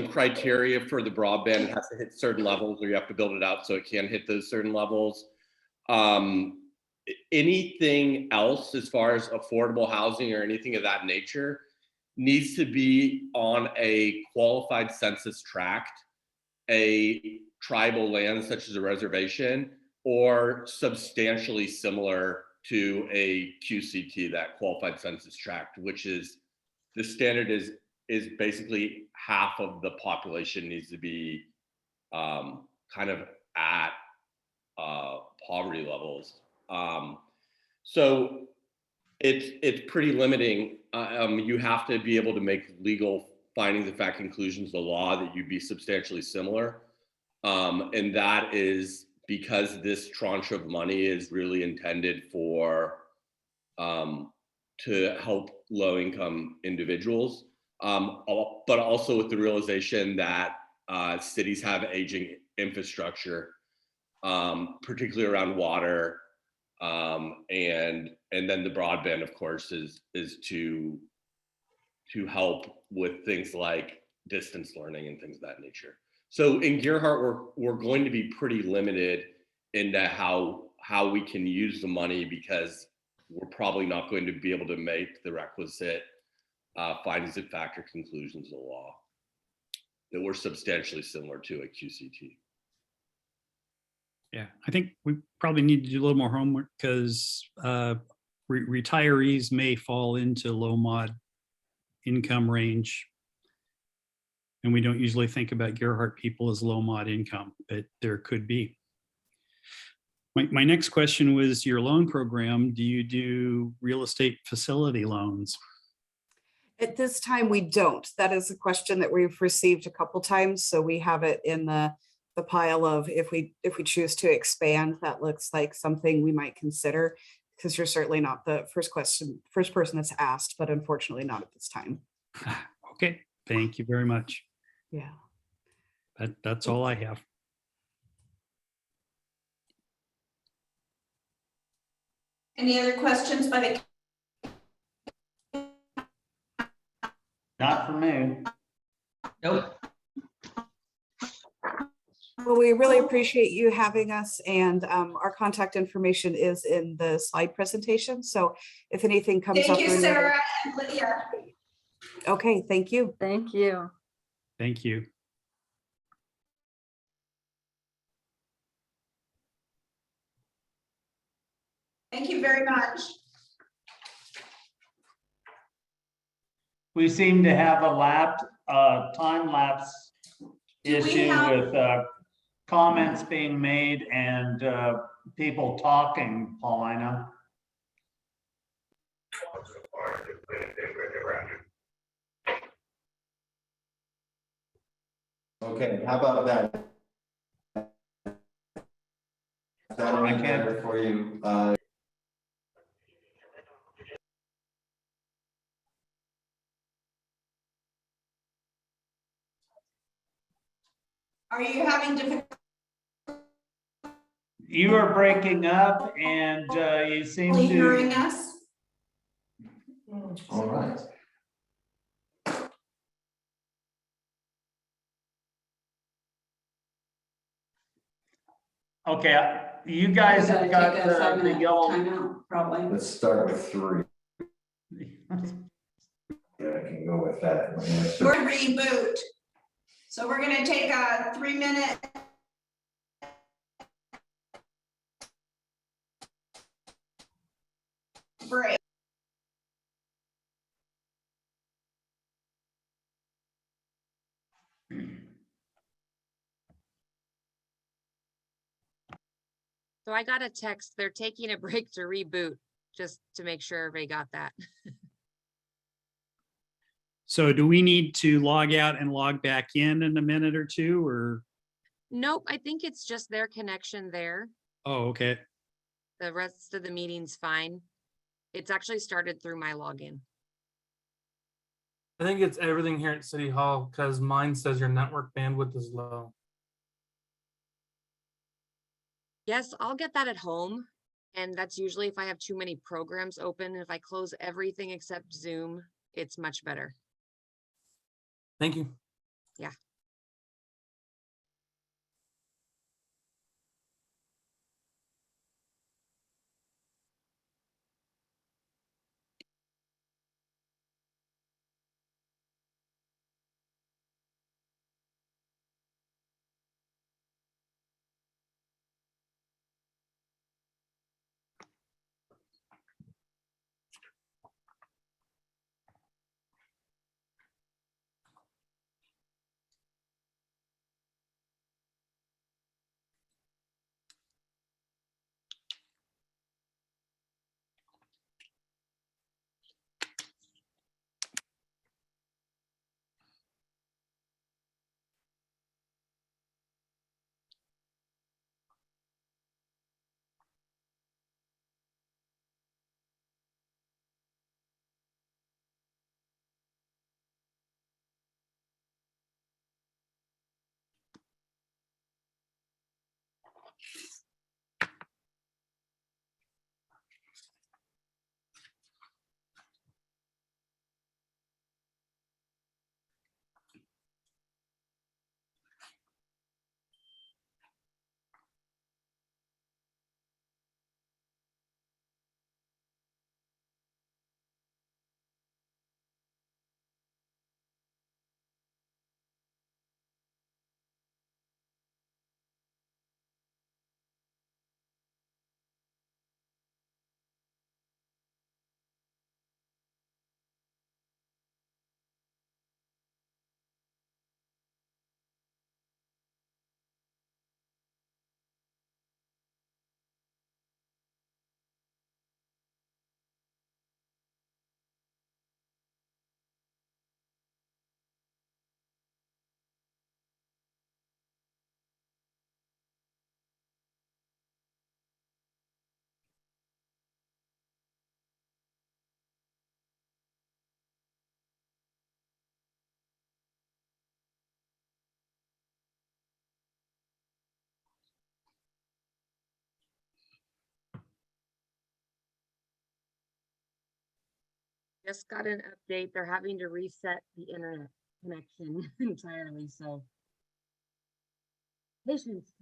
criteria for the broadband. It has to hit certain levels, or you have to build it out so it can hit those certain levels. Anything else as far as affordable housing or anything of that nature needs to be on a qualified census tract, a tribal land such as a reservation, or substantially similar to a QCT, that qualified census tract, which is the standard is basically half of the population needs to be kind of at poverty levels. So it's pretty limiting. You have to be able to make legal findings of fact conclusions, the law, that you'd be substantially similar. And that is because this tranche of money is really intended for to help low income individuals, but also with the realization that cities have aging infrastructure, particularly around water, and then the broadband, of course, is to help with things like distance learning and things of that nature. So in Gearhart, we're going to be pretty limited into how we can use the money, because we're probably not going to be able to make the requisite findings of fact or conclusions of the law that were substantially similar to a QCT. Yeah, I think we probably need to do a little more homework, because retirees may fall into low mod income range. And we don't usually think about Gearhart people as low mod income, but there could be. My next question was your loan program. Do you do real estate facility loans? At this time, we don't. That is a question that we've received a couple times, so we have it in the pile of if we choose to expand, that looks like something we might consider, because you're certainly not the first person that's asked, but unfortunately not at this time. Okay, thank you very much. Yeah. That's all I have. Any other questions by the? Not for me. Nope. Well, we really appreciate you having us, and our contact information is in the slide presentation. So if anything comes up. Thank you, Sarah and Lydia. Okay, thank you. Thank you. Thank you. Thank you very much. We seem to have a time lapse Do we issue have- with comments being made and people talking, Paulina. Okay, how about that? Is that I any can't- better for you? Are you having difficulty You are breaking up and you seem hearing to, us? All right. okay, you guys have got the yellow. Probably. Let's start with 3. Yeah, I can go with that. We're reboot. So we're gonna take a 3-minute break. So I got a text, they're taking a break to reboot, just to make sure everybody got that. So do we need to log out and log back in a minute or two, or? Nope, I think it's just their connection there. Oh, okay. The rest of the meeting's fine. It's actually started through my login. I think it's everything here at City Hall because mine says your network bandwidth is low. Yes, I'll get that at home. And that's usually if I have too many programs open. If I close everything except Zoom, it's much better. Thank you. Yeah. Just got an update. They're having to reset the internet connection entirely, so. Patience.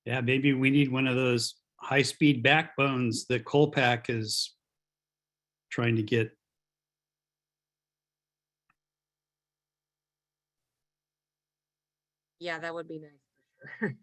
Yeah, maybe we need one of those high-speed backbones that Colpack is trying to get. Yeah, that would be nice for sure.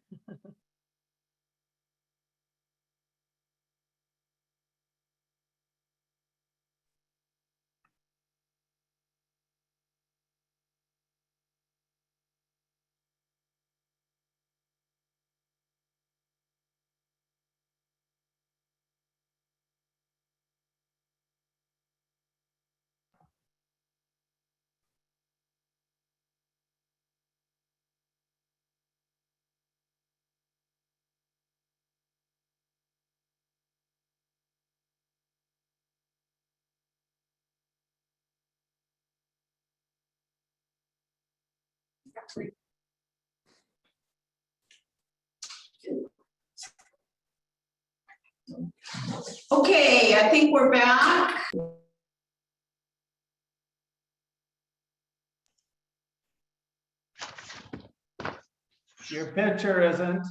Okay, I think we're back. Your picture isn't.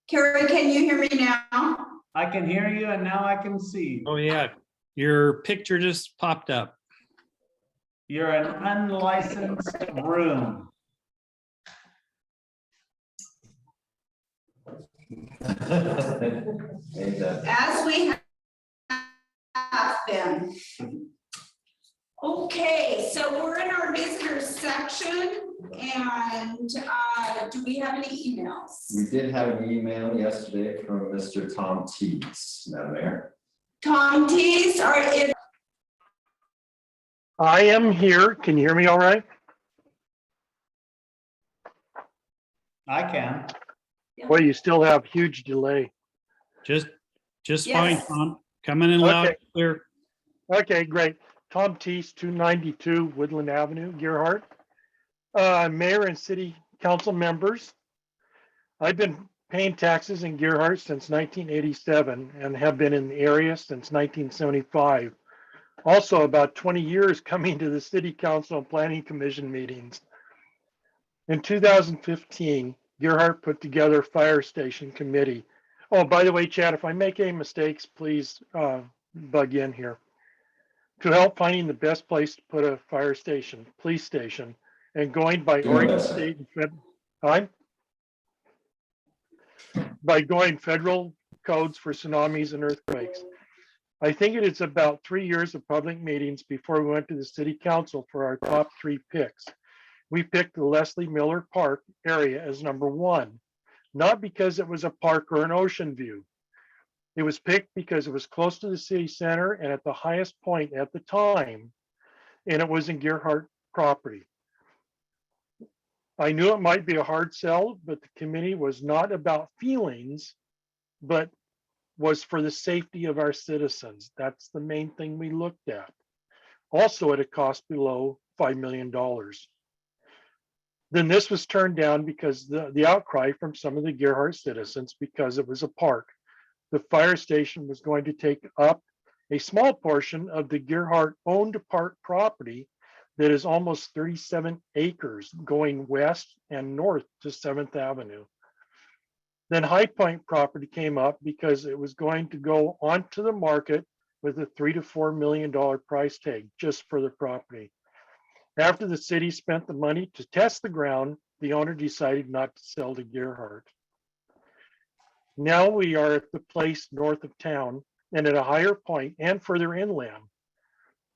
Carrie, can you hear me now? I can hear you and now I can see. Oh, yeah. Your picture just popped up. You're an unlicensed room. As we have been. Okay, so we're in our visitors section and do we have any emails? We did have an email yesterday from Mr. Tom Teets, Madam Mayor. Tom Tees, I am here. Can you hear me all right? I can. Well, you still have huge delay. Just Yes. fine, Tom. Coming in loud, Okay. and clear. Okay, great. Tom Teese, 292 Woodland Avenue, Gerhart. Mayor and city council members. I've been paying taxes in Gerhart since 1987 and have been in the area since 1975. Also about 20 years coming to the city council and planning commission meetings. In 2015, Gerhart put together a fire station committee. Oh, by the way, Chad, if I make any mistakes, please bug in here. To help finding the best place to put a fire station, police station, and going by Oregon state and federal codes for tsunamis and earthquakes. I think it is about 3 years of public meetings before we went to the city council for our top 3 picks. We picked the Leslie Miller Park area as number 1, not because it was a park or an ocean view. It was picked because it was close to the city center and at the highest point at the time, and it was in Gerhart property. I knew it might be a hard sell, but the committee was not about feelings, but was for the safety of our citizens. That's the main thing we looked at. Also at a cost below $5 million. Then this was turned down because the outcry from some of the Gerhart citizens because it was a park. The fire station was going to take up a small portion of the Gerhart owned park property that is almost 37 acres going west and north to 7th Avenue. Then High Point property came up because it was going to go onto the market with a $3 to $4 million price tag just for the property. After the city spent the money to test the ground, the owner decided not to sell to Gerhart. Now we are at the place north of town and at a higher point and further inland.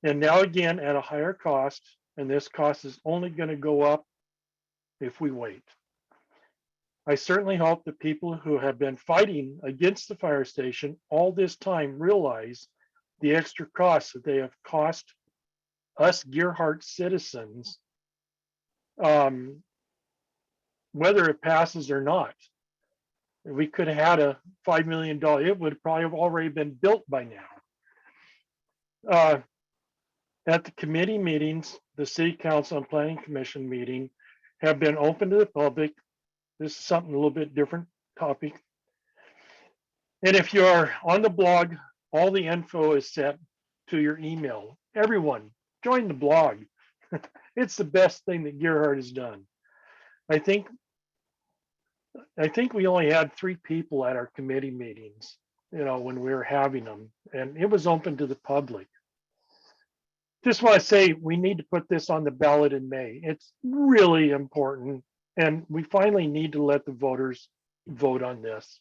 And now again at a higher cost, and this cost is only going to go up if we wait. I certainly hope the people who have been fighting against the fire station all this time realize the extra costs that they have cost us Gerhart citizens, whether it passes or not. We could have had a $5 million, it would probably have already been built by now. At the committee meetings, the city council and planning commission meeting have been open to the public. This is something a little bit different topic. And if you are on the blog, all the info is set to your email. Everyone, join the blog. It's the best thing that Gerhart has done. I think we only had 3 people at our committee meetings, when we were having them, and it was open to the public. Just want to say we need to put this on the ballot in May. It's really important, and we finally need to let the voters vote on this.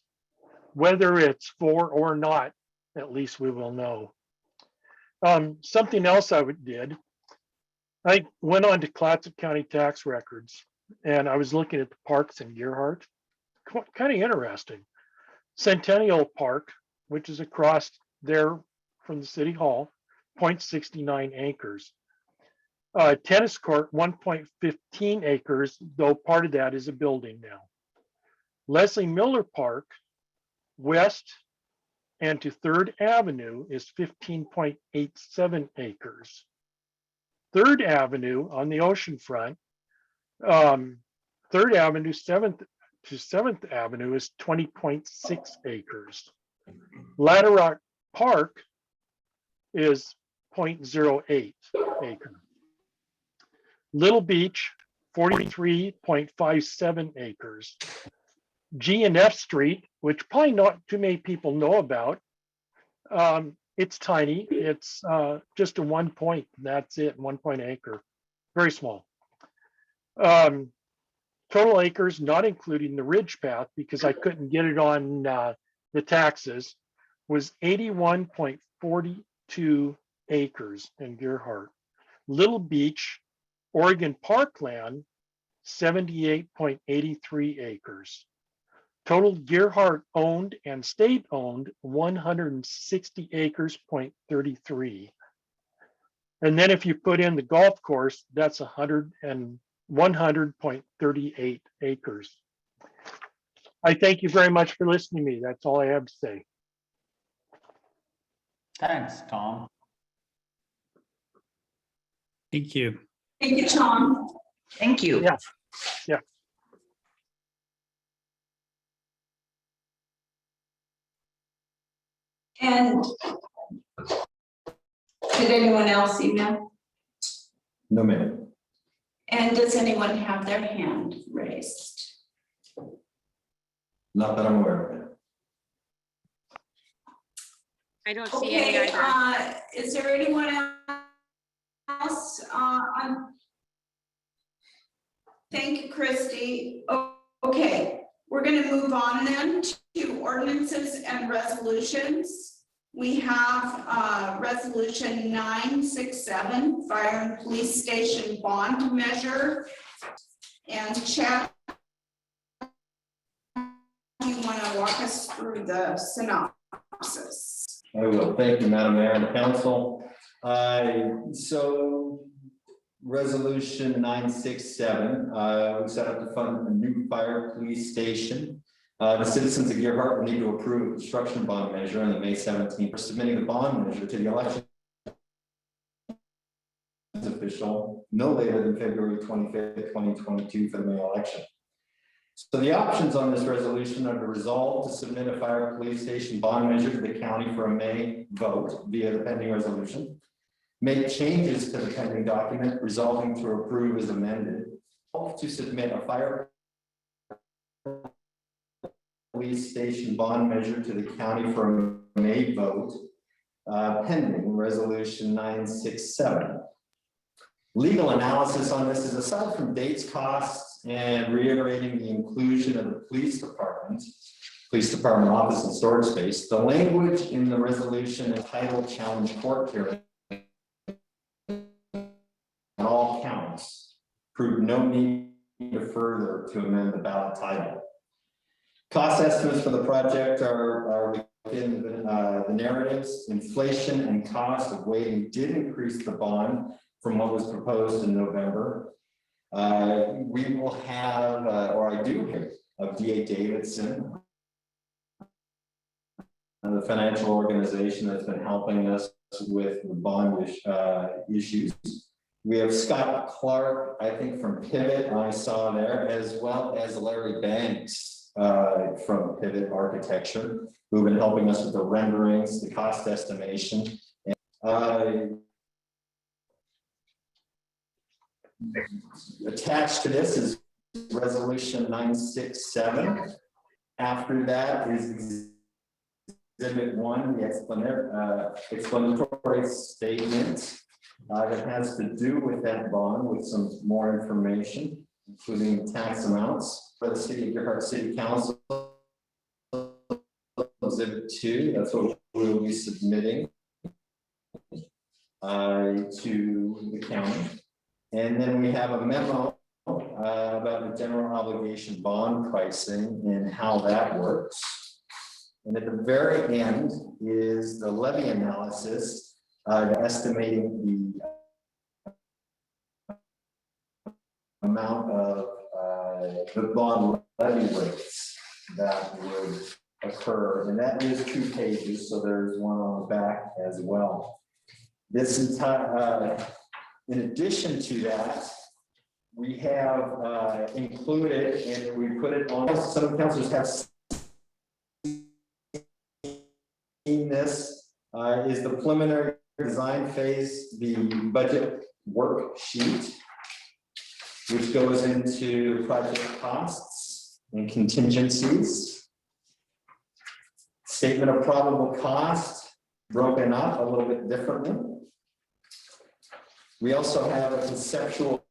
Whether it's for or not, at least we will know. Something else I did, I went on to Clatsop County tax records, and I was looking at the parks in Gerhart. Kind of interesting. Centennial Park, which is across there from the city hall, 0.69 acres. Tennis court, 1.15 acres, though part of that is a building now. Leslie Miller Park, west and to Third Avenue is 15.87 acres. Third Avenue on the ocean front, Third Avenue, 7th to 7th Avenue is 20.6 acres. Ladder Rock Park is 0.08 acre. Little Beach, 43.57 acres. G and F Street, which probably not too many people know about. It's tiny. It's just a 1 point. That's it, 1 point acre. Very small. Total acres, not including the ridge path, because I couldn't get it on the taxes, was 81.42 acres in Gerhardt. Little Beach, Oregon Parkland, 78.83 acres. Total Gerhardt owned and state owned 160 acres, 0.33. And then if you put in the golf course, that's 100.38 acres. I thank you very much for listening to me. That's all I have to say. Thanks, Tom. Thank you. Thank you, Tom. Thank you. Yeah. Yeah. And did anyone else email? No, ma'am. And does anyone have their hand raised? Not that I'm aware of it. I don't see any either. Is there anyone else? Thank you, Christy. Okay, we're going to move on then to ordinances and resolutions. We have resolution 967, fire and police station bond measure. And Chad, you want to walk us through the synopsis? I will. Thank you, Madam Mayor and Council. So resolution 967, we set up to fund a new fire police station. The citizens of Gerhardt will need to approve a construction bond measure on the May 17th for submitting the bond measure to the election official no later than February 25th, 2022 for the May election. So the options on this resolution are to resolve to submit a fire police station bond measure to the county for a May vote via the pending resolution, make changes to the pending document resolving to approve as amended, to submit a fire police station bond measure to the county for a May vote, pending resolution 967. Legal analysis on this is, aside from dates, costs, and reiterating the inclusion of the police department office and storage space, the language in the resolution entitled challenge court hearing on all counts proved no need to further to amend the ballot title. Cost estimates for the project are within the narratives. Inflation and cost of waiting did increase the bond from what was proposed in November. We will have, or I do have, of D.A. Davidson, the financial organization that's been helping us with the bond issues. We have Scott Clark, I think from Pivot, I saw there, as well as Larry Banks from Pivot Architecture, who've been helping us with the renderings, the cost estimation. Attached to this is resolution 967. After that is exhibit 1, the explanatory statement that has to do with that bond, with some more information, including tax amounts for the City of Gerhardt City Council. Exhibit 2, that's what we'll be submitting to the county. And then we have a memo about the general obligation bond pricing and how that works. And at the very end is the levy analysis, estimating amount of the bond levy rates that would occur, and that is 2 pages, so there's one on the back as well. This entire, in addition to that, we have included, and we put it on, some councilors have seen this, is the preliminary design phase, the budget worksheet, which goes into project costs and contingencies. Statement of probable cost, broken up a little bit differently. We also have a conceptual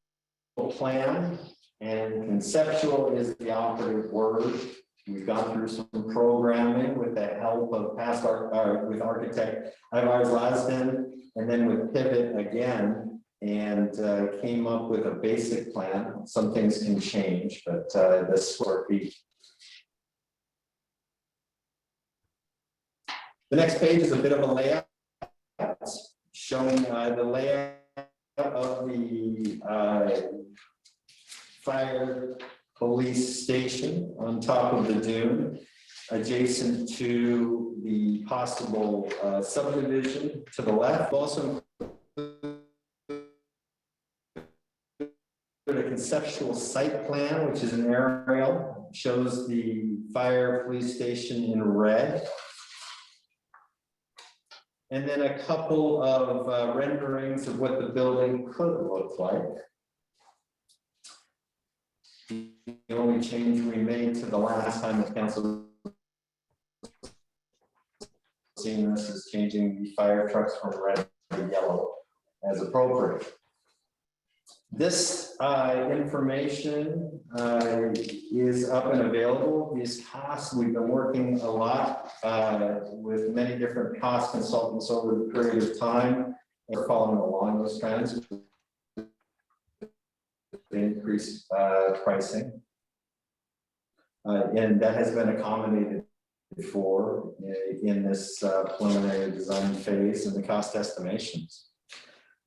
plan, and conceptual is the operative word. We've gone through some programming with the help of with architect Ivar Lasden, and then with Pivot again, and came up with a basic plan. Some things can change, but this will be. The next page is a bit of a layout showing the layout of the fire police station on top of the dune, adjacent to the possible subdivision to the left. Also a conceptual site plan, which is an aerial, shows the fire police station in red. And then a couple of renderings of what the building could look like. The only change we made to the last time the council seen this is changing the fire trucks from red to yellow as appropriate. This information is up and available. These costs, we've been working a lot with many different cost consultants over the period of time. We're following along those trends. Increased pricing. And that has been accommodated before in this preliminary design phase and the cost estimations.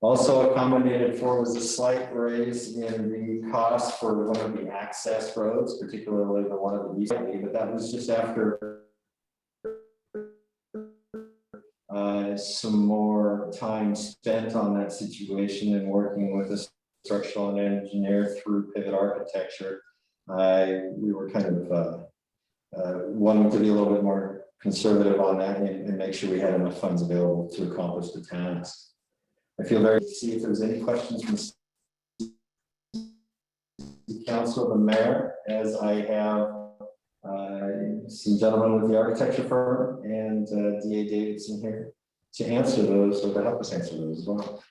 Also accommodated for was a slight raise in the cost for one of the access roads, particularly the one of the east, but that was just after some more time spent on that situation and working with a structural engineer through Pivot Architecture. We were kind of wanting to be a little bit more conservative on that and make sure we had enough funds available to accomplish the task. I feel very to see if there's any questions from the council, the mayor, as I have some gentlemen with the architecture firm and DA Davidson here to answer those, or to help us answer those as well.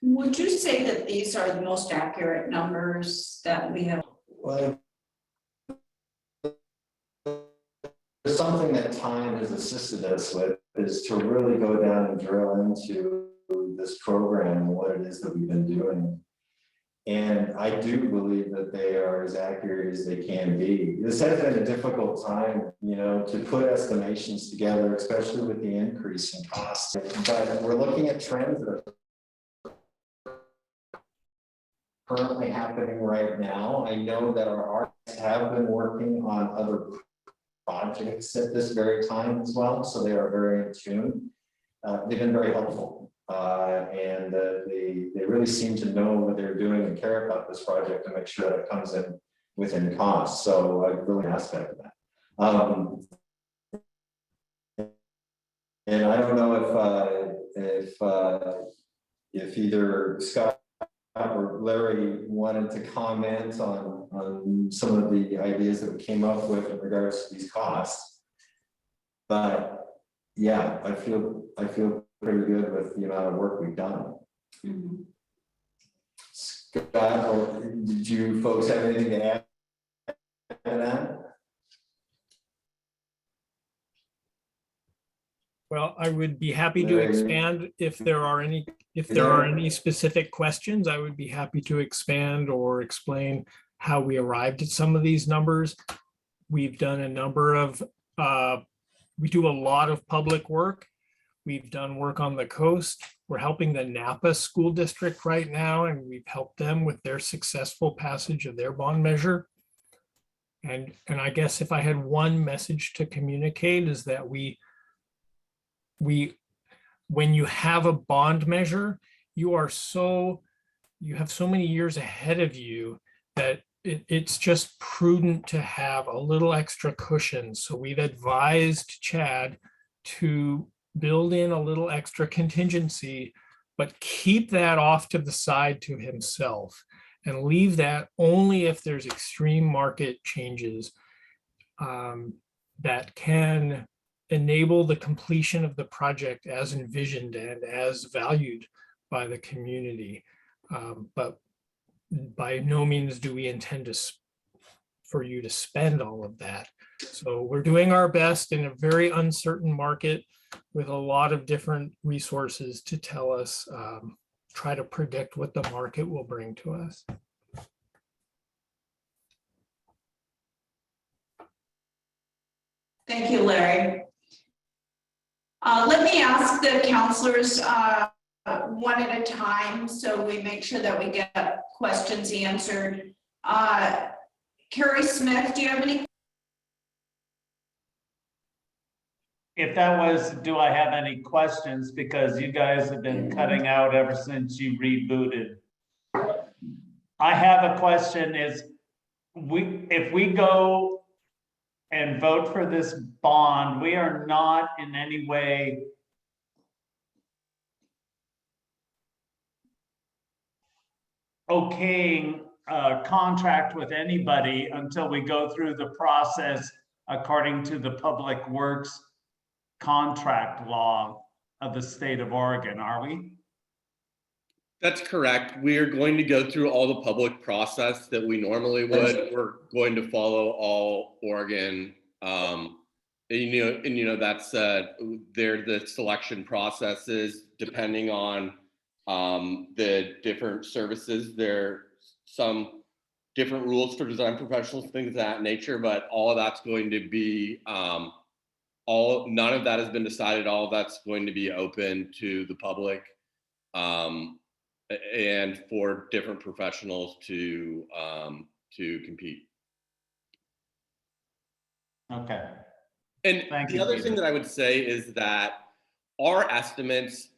Would you say that these are the most accurate numbers that we have? Well, something that time has assisted us with is to really go down and drill into this program and what it is that we've been doing. And I do believe that they are as accurate as they can be. This has been a difficult time, you know, to put estimations together, especially with the increase in costs. But we're looking at trends that are currently happening right now. I know that our artists have been working on other projects at this very time as well, so they are very in tune. They've been very helpful, and they really seem to know what they're doing and care about this project to make sure that it comes in within cost. So I really aspect of that. And I don't know if either Scott or Larry wanted to comment on some of the ideas that we came up with in regards to these costs. But yeah, I feel pretty good with the amount of work we've done. Mm-hmm. Scott, or did you folks have anything to add to that? Well, I would be happy to expand if there are any specific questions. I would be happy to expand or explain how we arrived at some of these numbers. We've done a number of, we do a lot of public work. We've done work on the coast. We're helping the Napa School District right now, and we've helped them with their successful passage of their bond measure. And I guess if I had one message to communicate is that when you have a bond measure, you have so many years ahead of you that it's just prudent to have a little extra cushion. So we've advised Chad to build in a little extra contingency, but keep that off to the side to himself and leave that only if there's extreme market changes that can enable the completion of the project as envisioned and as valued by the community. But by no means do we intend for you to spend all of that. So we're doing our best in a very uncertain market with a lot of different resources to tell us, try to predict what the market will bring to us. Thank you, Larry. Let me ask the counselors one at a time so we make sure that we get questions answered. Carrie Smith, do you have any? If that was, do I have any questions? Because you guys have been cutting out ever since you rebooted. I have a question is, if we go and vote for this bond, we are not in any way okaying a contract with anybody until we go through the process according to the Public Works contract law of the state of Oregon, are we? That's correct. We are going to go through all the public process that we normally would. We're going to follow all Oregon. That's the selection processes depending on the different services. There are some different rules for design professionals, things of that nature, but all of that's going to be none of that has been decided. All of that's going to be open to the public. And for different professionals to compete. Okay. And Thank the you, other Peter. thing that I would say is that our estimates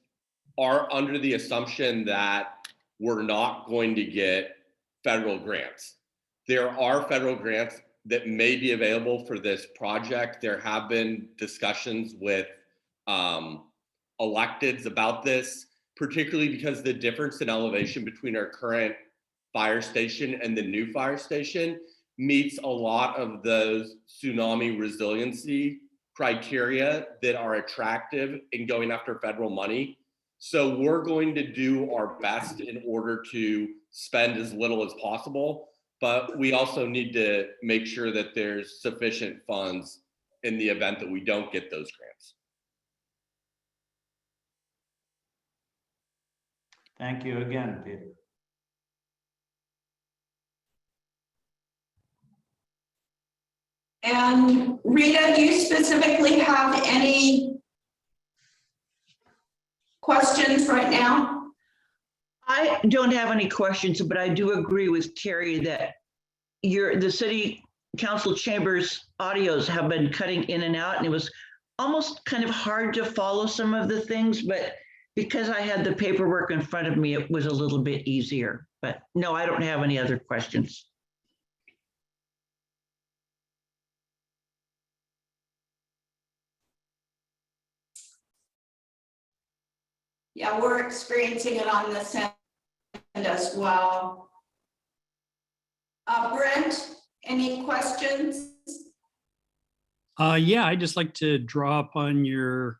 are under the assumption that we're not going to get federal grants. There are federal grants that may be available for this project. There have been discussions with electeds about this, particularly because the difference in elevation between our current fire station and the new fire station meets a lot of those tsunami resiliency criteria that are attractive in going after federal money. So we're going to do our best in order to spend as little as possible, but we also need to make sure that there's sufficient funds in the event that we don't get those grants. Thank you again, Peter. And Rita, do you specifically have any questions right now? I don't have any questions, but I do agree with Carrie that the city council chambers audios have been cutting in and out, and it was almost kind of hard to follow some of the things, but because I had the paperwork in front of me, it was a little bit easier. But no, I don't have any other questions. Yeah, we're experiencing it on this end as well. Brent, any questions? Yeah, I'd just like to draw upon your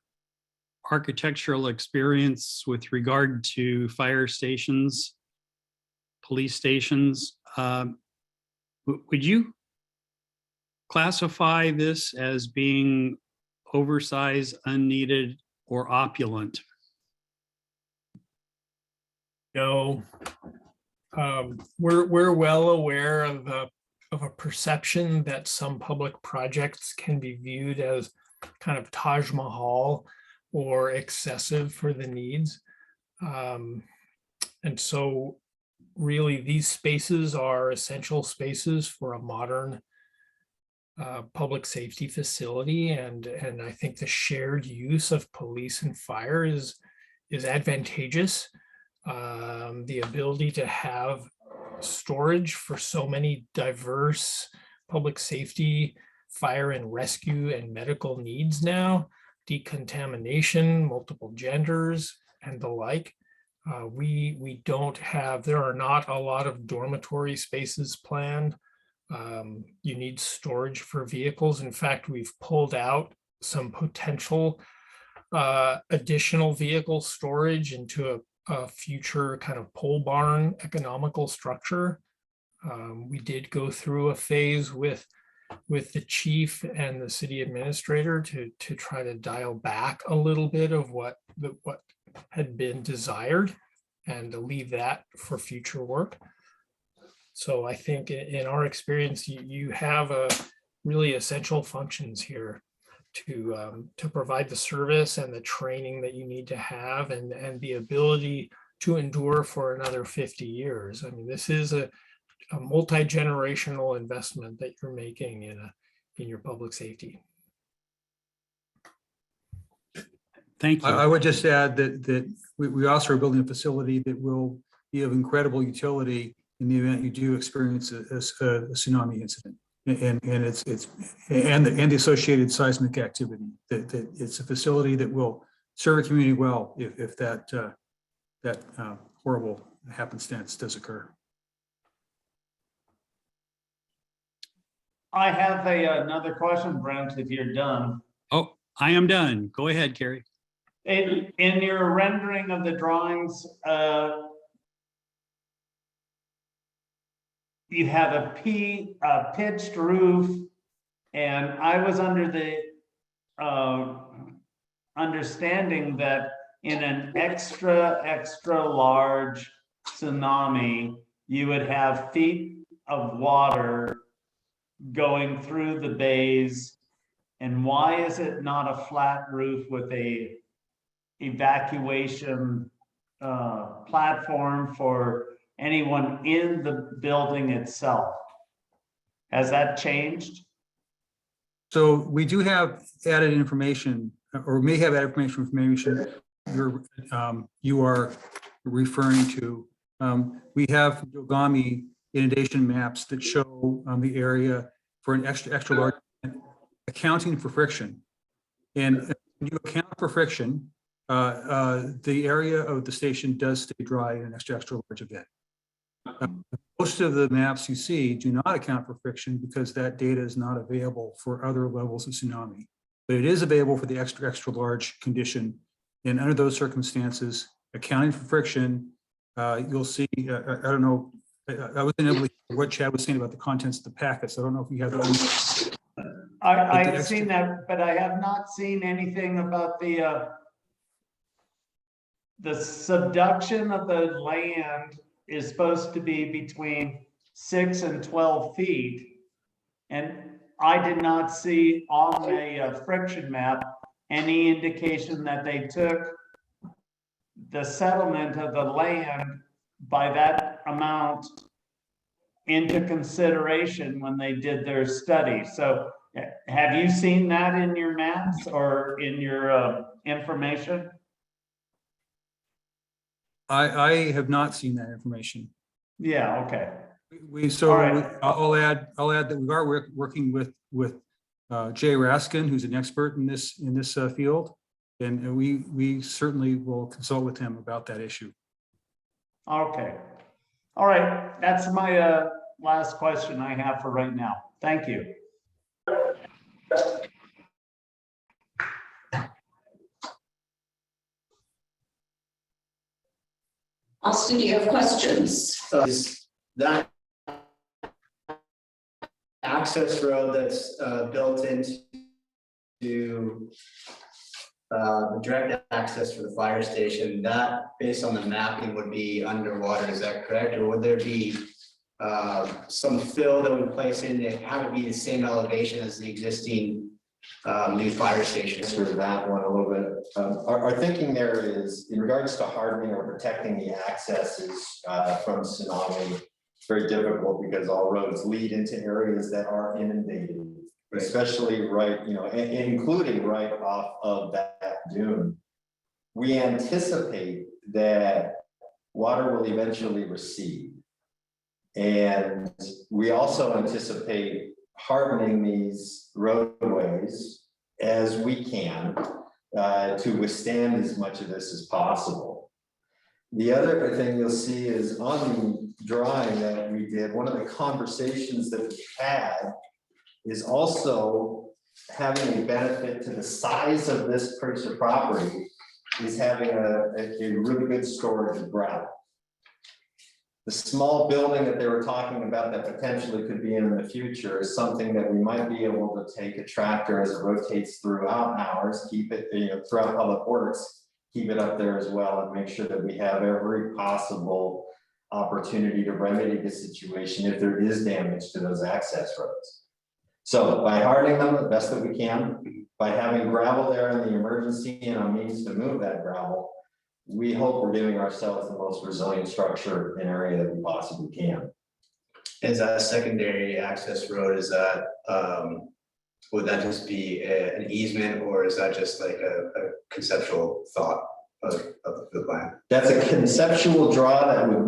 architectural experience with regard to fire stations, police stations. Would you classify this as being oversized, unneeded, or opulent? No, we're well aware of a perception that some public projects can be viewed as kind of Taj Mahal. or excessive for the needs. And so really these spaces are essential spaces for a modern public safety facility. And I think the shared use of police and fire is advantageous. The ability to have storage for so many diverse public safety, fire and rescue and medical needs now, decontamination, multiple genders and the like. We don't have, there are not a lot of dormitory spaces planned. You need storage for vehicles. In fact, we've pulled out some potential additional vehicle storage into a future kind of pole barn economical structure. We did go through a phase with the chief and the city administrator to try to dial back a little bit of what had been desired and to leave that for future work. So I think in our experience, you have a really essential functions here to provide the service and the training that you need to have and the ability to endure for another 50 years. I mean, this is a multi-generational investment that you're making in your public safety. Thank you. I would just add that we also are building a facility that will be of incredible utility in the event you do experience a tsunami incident, and the associated seismic activity. That it's a facility that will serve a community well if that horrible happenstance does occur. I have another question, Brent, if you're done. Oh, I am done. Go ahead, Carrie. In your rendering of the drawings, you have a pitched roof, and I was under the understanding that in an extra large tsunami, you would have feet of water going through the bays. And why is it not a flat roof with a evacuation platform for anyone in the building itself? Has that changed? So we do have added information, or may have added information you are referring to. We have Yogami inundation maps that show the area for an extra large accounting for friction. And when you account for friction, the area of the station does stay dry in an extra large event. Most of the maps you see do not account for friction because that data is not available for other levels of tsunami, but it is available for the extra large condition. And under those circumstances, accounting for friction, you'll see, I don't know, I wasn't able to hear what Chad was saying about the contents of the packets. I don't know if you have that. I've seen that, but I have not seen anything about the subduction of the land is supposed to be between 6 and 12 feet. And I did not see on the friction map any indication that they took the settlement of the land by that amount into consideration when they did their study. So have you seen that in your maps or in your information? I have not seen that information. Yeah, okay. I'll add that we are working with Jay Raskin, who's an expert in this field, and we certainly will consult with him about that issue. Okay. All right. That's my last question I have for right now. Thank you. Austin, do you have questions? Is that access road that's built into the direct access for the fire station, that based on the mapping would be underwater, is that correct? Or would there be some fill that would place in it, have it be the same elevation as the existing new fire stations. Answer that one a little bit. Our thinking there is in regards to hardening or protecting the accesses from tsunami. It's very difficult because all roads lead into areas that are inundated, especially right, including right off of that dune. We anticipate that water will eventually recede. And we also anticipate hardening these roadways as we can to withstand as much of this as possible. The other thing you'll see is on the drawing that we did, one of the conversations that we had is also having a benefit to the size of this piece of property is having a really good storage of gravel. The small building that they were talking about that potentially could be in the future is something that we might be able to take a tractor as it rotates throughout hours, keep it, throughout public works, keep it up there as well and make sure that we have every possible opportunity to remedy the situation if there is damage to those access roads. So by hardening them the best that we can, by having gravel there in the emergency and a means to move that gravel, we hope we're giving ourselves the most resilient structure in area that we possibly can. Is that a secondary access road? Is that, would that just be an easement, or is that just like a conceptual thought of the plan? That's a conceptual draw that would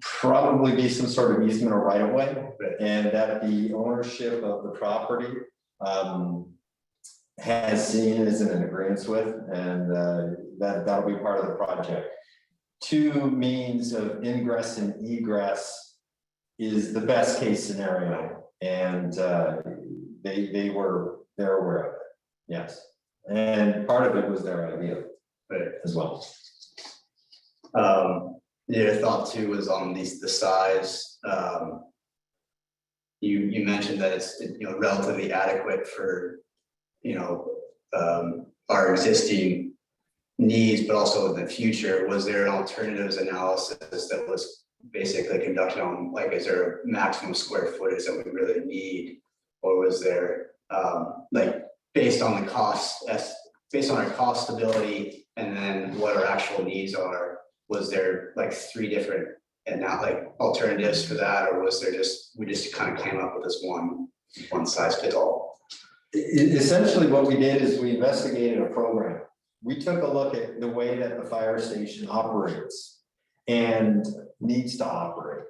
probably be some sort of easement or right of way, and that the ownership of the property has seen is in agreement with, and that'll be part of the project. Two means of ingress and egress is the best case scenario, and they're aware of it. Yes, and part of it was their idea, as well. The other thought too was on the size. You mentioned that it's relatively adequate for our existing needs, but also in the future. Was there an alternatives analysis that was basically conducted on, like, is there a maximum square footage that we really need, or was there like based on the cost, based on our cost stability, and then what our actual needs are? Was there like 3 different and not like alternatives for that, or was there we just kind of came up with this one size fits all? Essentially what we did is we investigated a program. We took a look at the way that the fire station operates and needs to operate.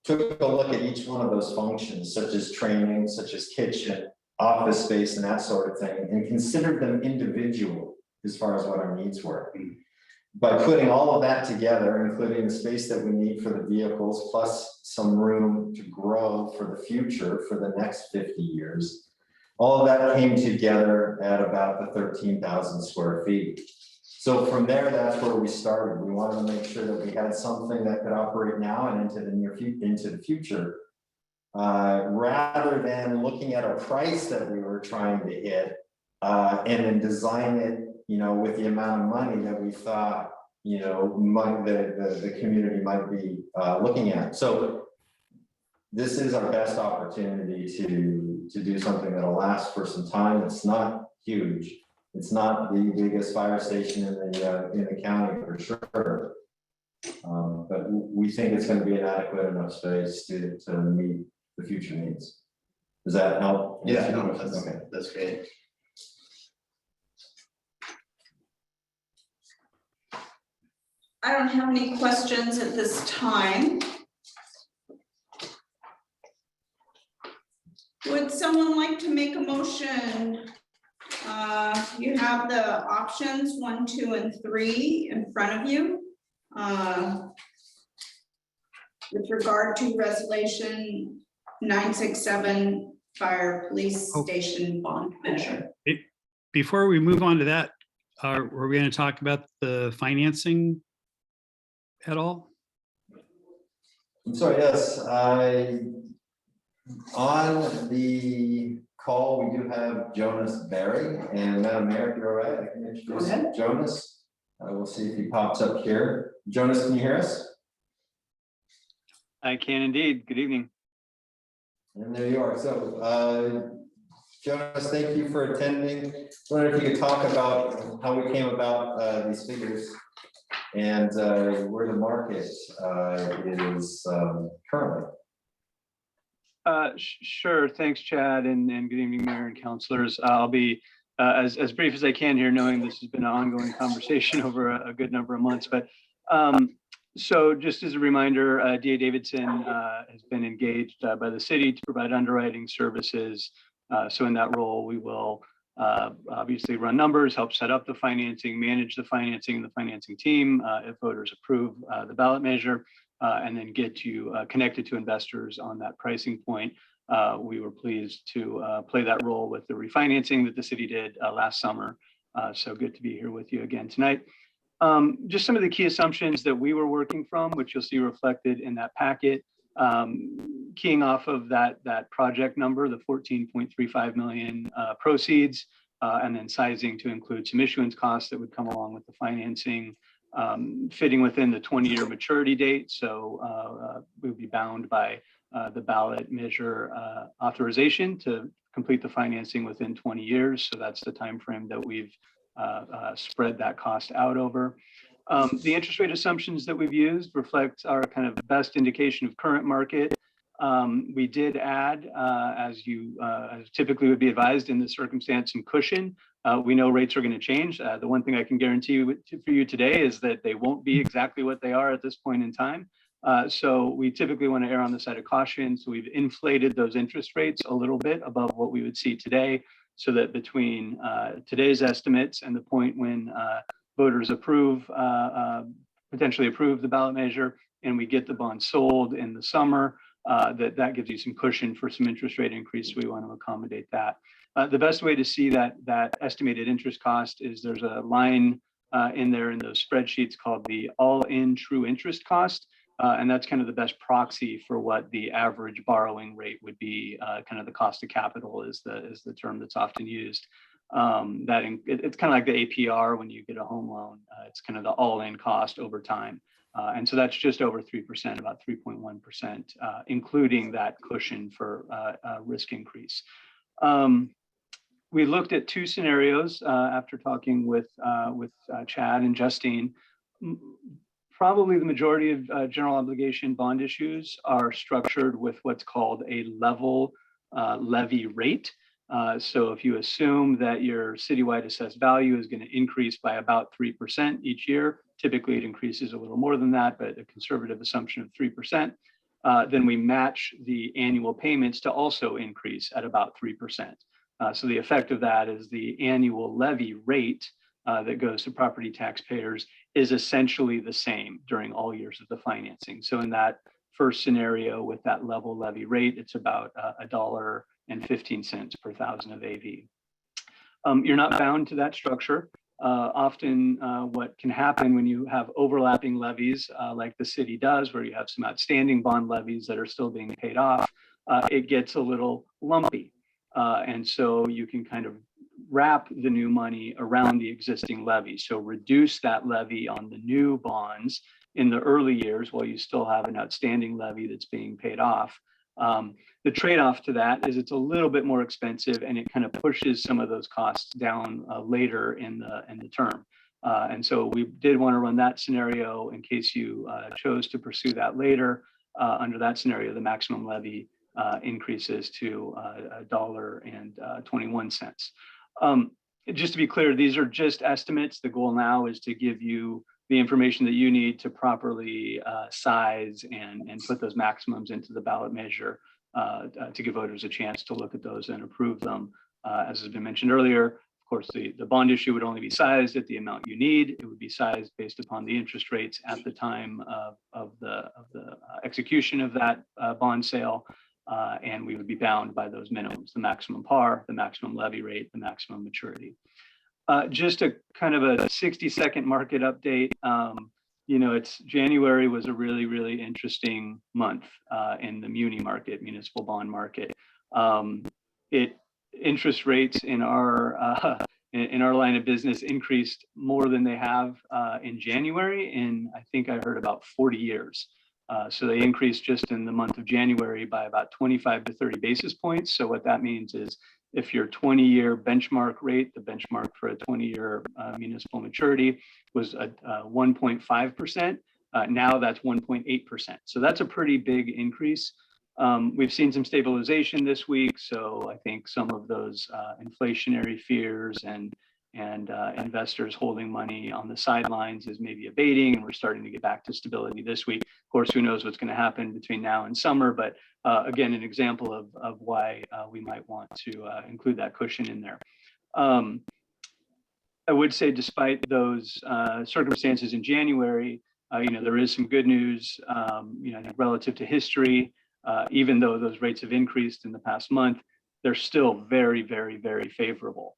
Took a look at each one of those functions, such as training, such as kitchen, office space, and that sort of thing, and considered them individual as far as what our needs were. By putting all of that together, including the space that we need for the vehicles, plus some room to grow for the future for the next 50 years, all of that came together at about the 13,000 square feet. So from there, that's where we started. We wanted to make sure that we had something that could operate now and into the future, rather than looking at a price that we were trying to hit and then design it, with the amount of money that we thought, the community might be looking at. So this is our best opportunity to do something that'll last for some time. It's not huge. It's not the biggest fire station in the county for sure. But we think it's going to be an adequate enough space to meet the future needs. Does that help? Yeah, no, that's great. I don't have any questions at this time. Would someone like to make a motion? You have the options 1, 2, and 3 in front of you. With regard to resolution 967 fire police station bond measure. Before we move on to that, are we going to talk about the financing at all? I'm sorry, yes, on the call, we do have Jonas Berry, and Madam Mayor, if you're all right, I can introduce Jonas. We'll see if he pops up here. Jonas, can you hear us? I can indeed. Good evening. And there you are. So Jonas, thank you for attending. I wonder if you could talk about how we came about these figures and where the market is currently. Sure. Thanks, Chad, and good evening, Mayor and councilors. I'll be as brief as I can here, knowing this has been an ongoing conversation over a good number of months. But so just as a reminder, DA Davidson has been engaged by the city to provide underwriting services. So in that role, we will obviously run numbers, help set up the financing, manage the financing, the financing team, if voters approve the ballot measure, and then get you connected to investors on that pricing point. We were pleased to play that role with the refinancing that the city did last summer. So good to be here with you again tonight. Just some of the key assumptions that we were working from, which you'll see reflected in that packet. Keying off of that project number, the 14.35 million proceeds, and then sizing to include some issuance costs that would come along with the financing, fitting within the 20-year maturity date. So we'll be bound by the ballot measure authorization to complete the financing within 20 years. So that's the time frame that we've spread that cost out over. The interest rate assumptions that we've used reflect our kind of best indication of current market. We did add, as typically would be advised in this circumstance, some cushion. We know rates are going to change. The one thing I can guarantee for you today is that they won't be exactly what they are at this point in time. So we typically want to err on the side of caution. So we've inflated those interest rates a little bit above what we would see today, so that between today's estimates and the point when voters potentially approve the ballot measure and we get the bond sold in the summer, that gives you some cushion for some interest rate increase. We want to accommodate that. The best way to see that estimated interest cost is there's a line in there in those spreadsheets called the all-in true interest cost. And that's kind of the best proxy for what the average borrowing rate would be. Kind of the cost of capital is the term that's often used. It's kind of like the APR when you get a home loan. It's kind of the all-in cost over time. And so that's just over 3%, about 3.1%, including that cushion for risk increase. We looked at two scenarios after talking with Chad and Justine. Probably the majority of general obligation bond issues are structured with what's called a level levy rate. So if you assume that your citywide assessed value is going to increase by about 3% each year, typically it increases a little more than that, but a conservative assumption of 3%, then we match the annual payments to also increase at about 3%. So the effect of that is the annual levy rate that goes to property taxpayers is essentially the same during all years of the financing. So in that first scenario with that level levy rate, it's about $1.15 per thousand of AV. You're not bound to that structure. Often what can happen when you have overlapping levies like the city does, where you have some outstanding bond levies that are still being paid off, it gets a little lumpy. And so you can kind of wrap the new money around the existing levy. So reduce that levy on the new bonds in the early years while you still have an outstanding levy that's being paid off. The trade-off to that is it's a little bit more expensive, and it kind of pushes some of those costs down later in the term. And so we did want to run that scenario in case you chose to pursue that later. Under that scenario, the maximum levy increases to $1.21. Just to be clear, these are just estimates. The goal now is to give you the information that you need to properly size and put those maximums into the ballot measure to give voters a chance to look at those and approve them. As has been mentioned earlier, of course, the bond issue would only be sized at the amount you need. It would be sized based upon the interest rates at the time of the execution of that bond sale. And we would be bound by those minimums, the maximum par, the maximum levy rate, the maximum maturity. Just a kind of a 60-second market update. January was a really, really interesting month in the muni market, municipal bond market. Interest rates in our line of business increased more than they have in January in, I think I heard, about 40 years. So they increased just in the month of January by about 25 to 30 basis points. So what that means is If your 20-year benchmark rate, the benchmark for a 20-year municipal maturity was 1.5%, now that's 1.8%. So that's a pretty big increase. We've seen some stabilization this week, so I think some of those inflationary fears and investors holding money on the sidelines is maybe abating, and we're starting to get back to stability this week. Of course, who knows what's going to happen between now and summer, but again, an example of why we might want to include that cushion in there. I would say, despite those circumstances in January, there is some good news, I think relative to history. Even though those rates have increased in the past month, they're still very, very, very favorable.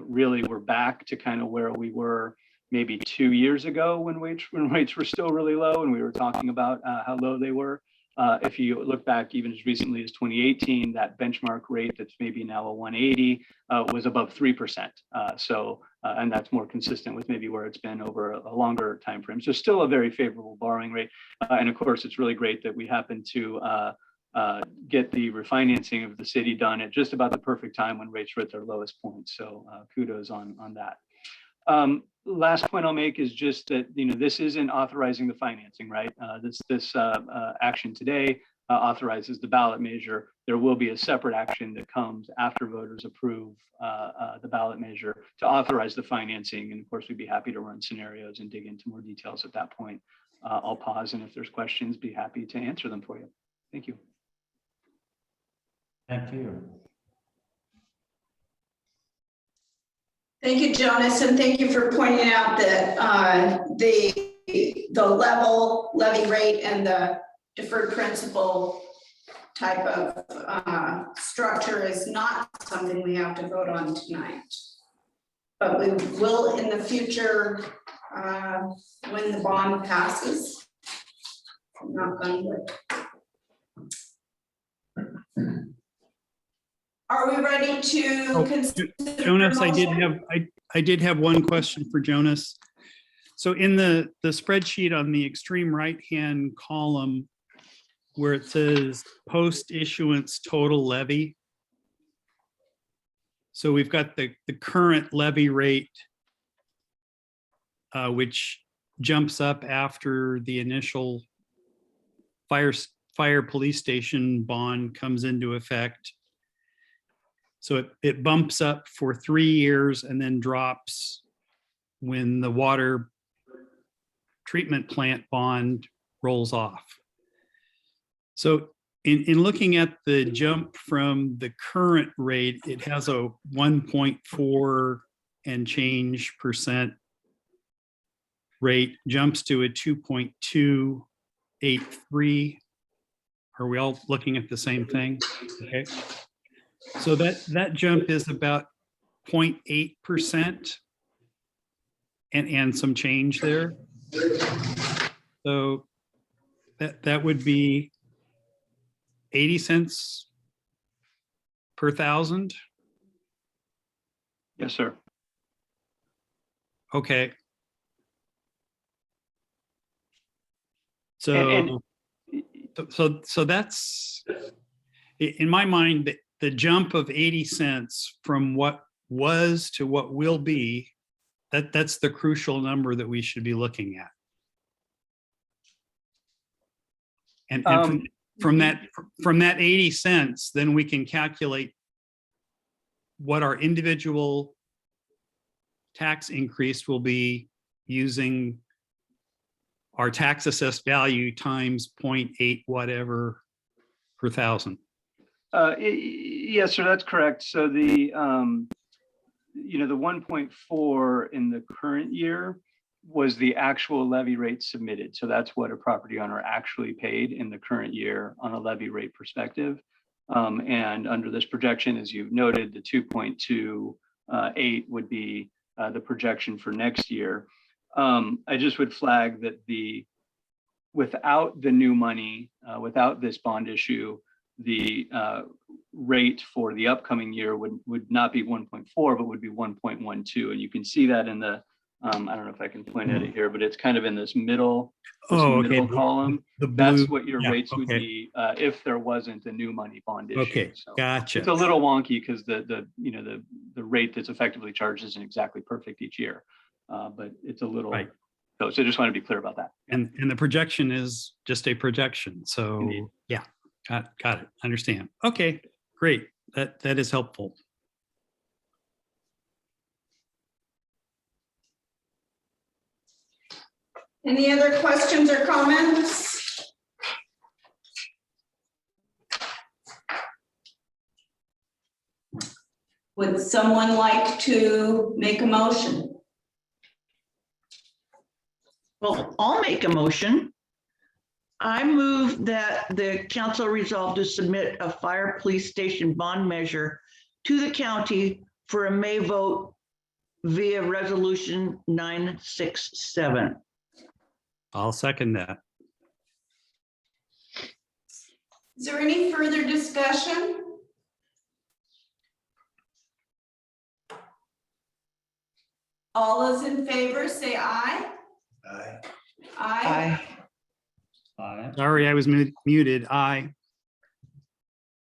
Really, we're back to kind of where we were maybe 2 years ago when rates were still really low, and we were talking about how low they were. If you look back even as recently as 2018, that benchmark rate that's maybe now a 180 was above 3%. And that's more consistent with maybe where it's been over a longer time frame. So still a very favorable borrowing rate. And of course, it's really great that we happen to get the refinancing of the city done at just about the perfect time when rates were at their lowest point. So kudos on that. Last point I'll make is just that, this isn't authorizing the financing, right? This action today authorizes the ballot measure. There will be a separate action that comes after voters approve the ballot measure to authorize the financing. And of course, we'd be happy to run scenarios and dig into more details at that point. I'll pause, and if there's questions, be happy to answer them for you. Thank you. Thank you. Thank you, Jonas, and thank you for pointing out that the level levy rate and the deferred principal type of structure is not something we have to vote on tonight. But we will in the future when the bond passes. Knock on wood. Are we ready to consider? Jonas, I did have one question for Jonas. So in the spreadsheet on the extreme right-hand column where it says post-issuance total levy. So we've got the current levy rate, which jumps up after the initial fire police station bond comes into effect. So it bumps up for 3 years and then drops when the water treatment plant bond rolls off. So in looking at the jump from the current rate, it has a 1.4 and change % rate, jumps to a 2.283. Are we all looking at the same thing? Okay. So that jump is about 0.8% and some change there. So that would be 80 cents per thousand. Yes, sir. Okay. So that's, in my mind, the jump of 80 cents from what was to what will be, that's the crucial number that we should be looking at. And from that 80 cents, then we can calculate what our individual tax increase will be using our tax assessed value times 0.8 whatever per thousand. Yes, sir, that's correct. So the 1.4 in the current year was the actual levy rate submitted. So that's what a property owner actually paid in the current year on a levy rate perspective. And under this projection, as you've noted, the 2.28 would be the projection for next year. I just would flag that without the new money, without this bond issue, the rate for the upcoming year would not be 1.4, but would be 1.12. And you can see that in the I don't know if I can point at it here, but it's kind of in this middle Oh, okay. middle column. The blue. That's what your Yeah, rates would okay. be if there wasn't a new money bond issue. Okay, So gotcha. it's a little wonky because the rate that's effectively charged isn't exactly perfect each year, but it's a little. Right. So I just want to be clear about that. And the projection is just a projection. So Indeed. yeah, got it. Understand. Okay, great. That is helpful. Any other questions or comments? Would someone like to make a motion? Well, I'll make a motion. I move that the council resolve to submit a fire police station bond measure to the county for a May vote via resolution 967. I'll second that. Is there any further discussion? All those in favor say aye. Aye. Aye. Sorry, I was muted. Aye.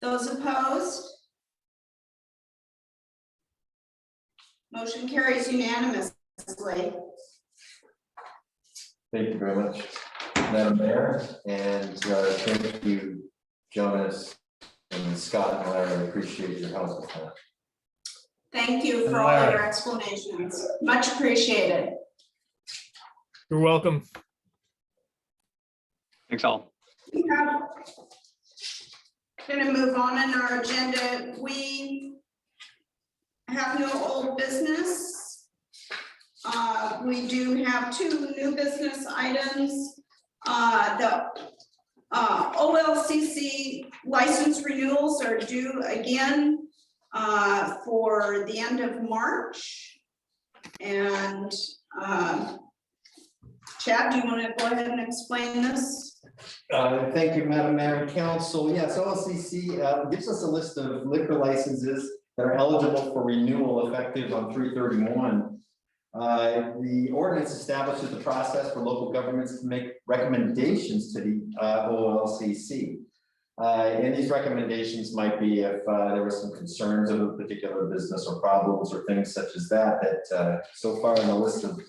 Those opposed? Motion carries unanimously. Thank you very much, Madam Mayor, and thank you, Jonas and Scott and Larry. I appreciate your help with that. Thank you for all your explanations. Much appreciated. You're welcome. Thanks all. We have, going to move on in our agenda. We have no old business. We do have two new business items. The OLCC license renewals are due again for the end of March. And Chad, do you want to go ahead and explain this? Thank you, Madam Mayor and Council. Yes, OLCC gives us a list of liquor licenses that are eligible for renewal effective on 3/31. The ordinance establishes the process for local governments to make recommendations to the OLCC. And these recommendations might be if there were some concerns of a particular business or problems or things such as that, that so far in the list of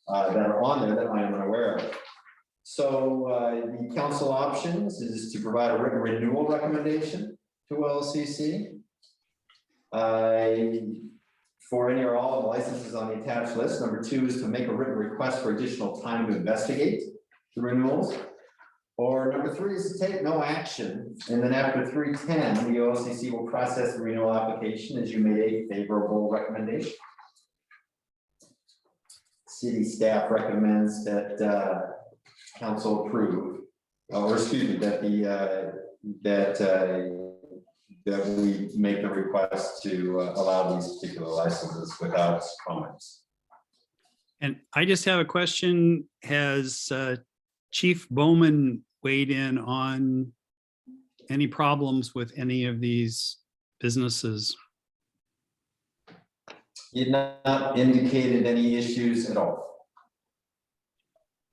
that are on there that I am unaware of. So the council options is to provide a written renewal recommendation to OLCC. For any or all of the licenses on the attached list. Number 2 is to make a written request for additional time to investigate the renewals. Or number 3 is to take no action. And then after 310, the OLCC will process the renewal application as you made a favorable recommendation. City staff recommends that council approve, or excuse me, that that we make the request to allow these particular licenses without comments. And I just have a question. Has Chief Bowman weighed in on any problems with any of these businesses? He had not indicated any issues at all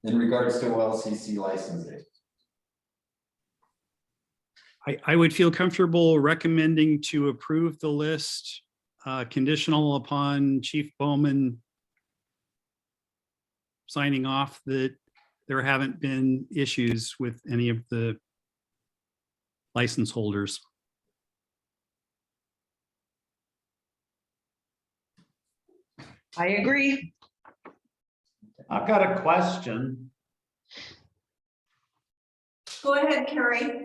in regards to OLCC licensing. I would feel comfortable recommending to approve the list conditional upon Chief Bowman signing off that there haven't been issues with any of the license holders. I agree. I've got a question. Go ahead, Carrie.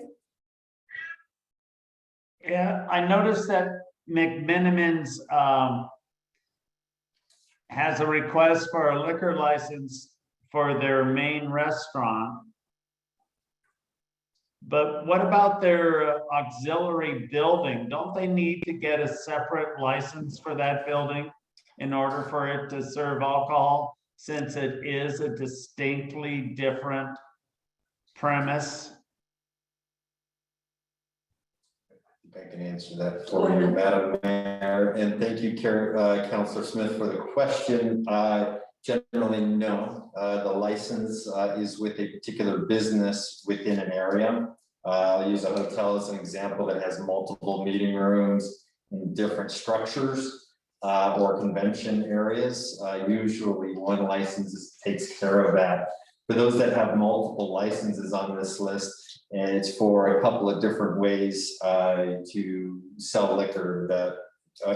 Yeah, I noticed that McMenamins has a request for a liquor license for their main restaurant. But what about their auxiliary building? Don't they need to get a separate license for that building in order for it to serve alcohol, since it is a distinctly different premise? I can answer that for you, Madam Mayor, and thank you, Councilor Smith, for the question. Generally, no. The license is with a particular business within an area. I'll use a hotel as an example that has multiple meeting rooms in different structures or convention areas. Usually one license takes care of that. For those that have multiple licenses on this list, and it's for a couple of different ways to sell liquor that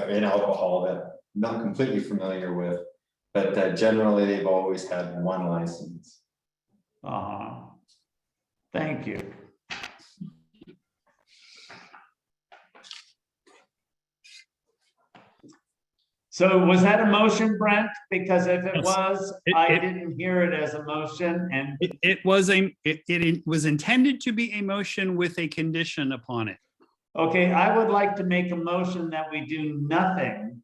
and alcohol that I'm not completely familiar with, but generally they've always had one license. Thank you. So was that a motion, Brent? Because if it Yes. was, I didn't hear it as a motion, and It was intended to be a motion with a condition upon it. okay, I would like to make a motion that we do nothing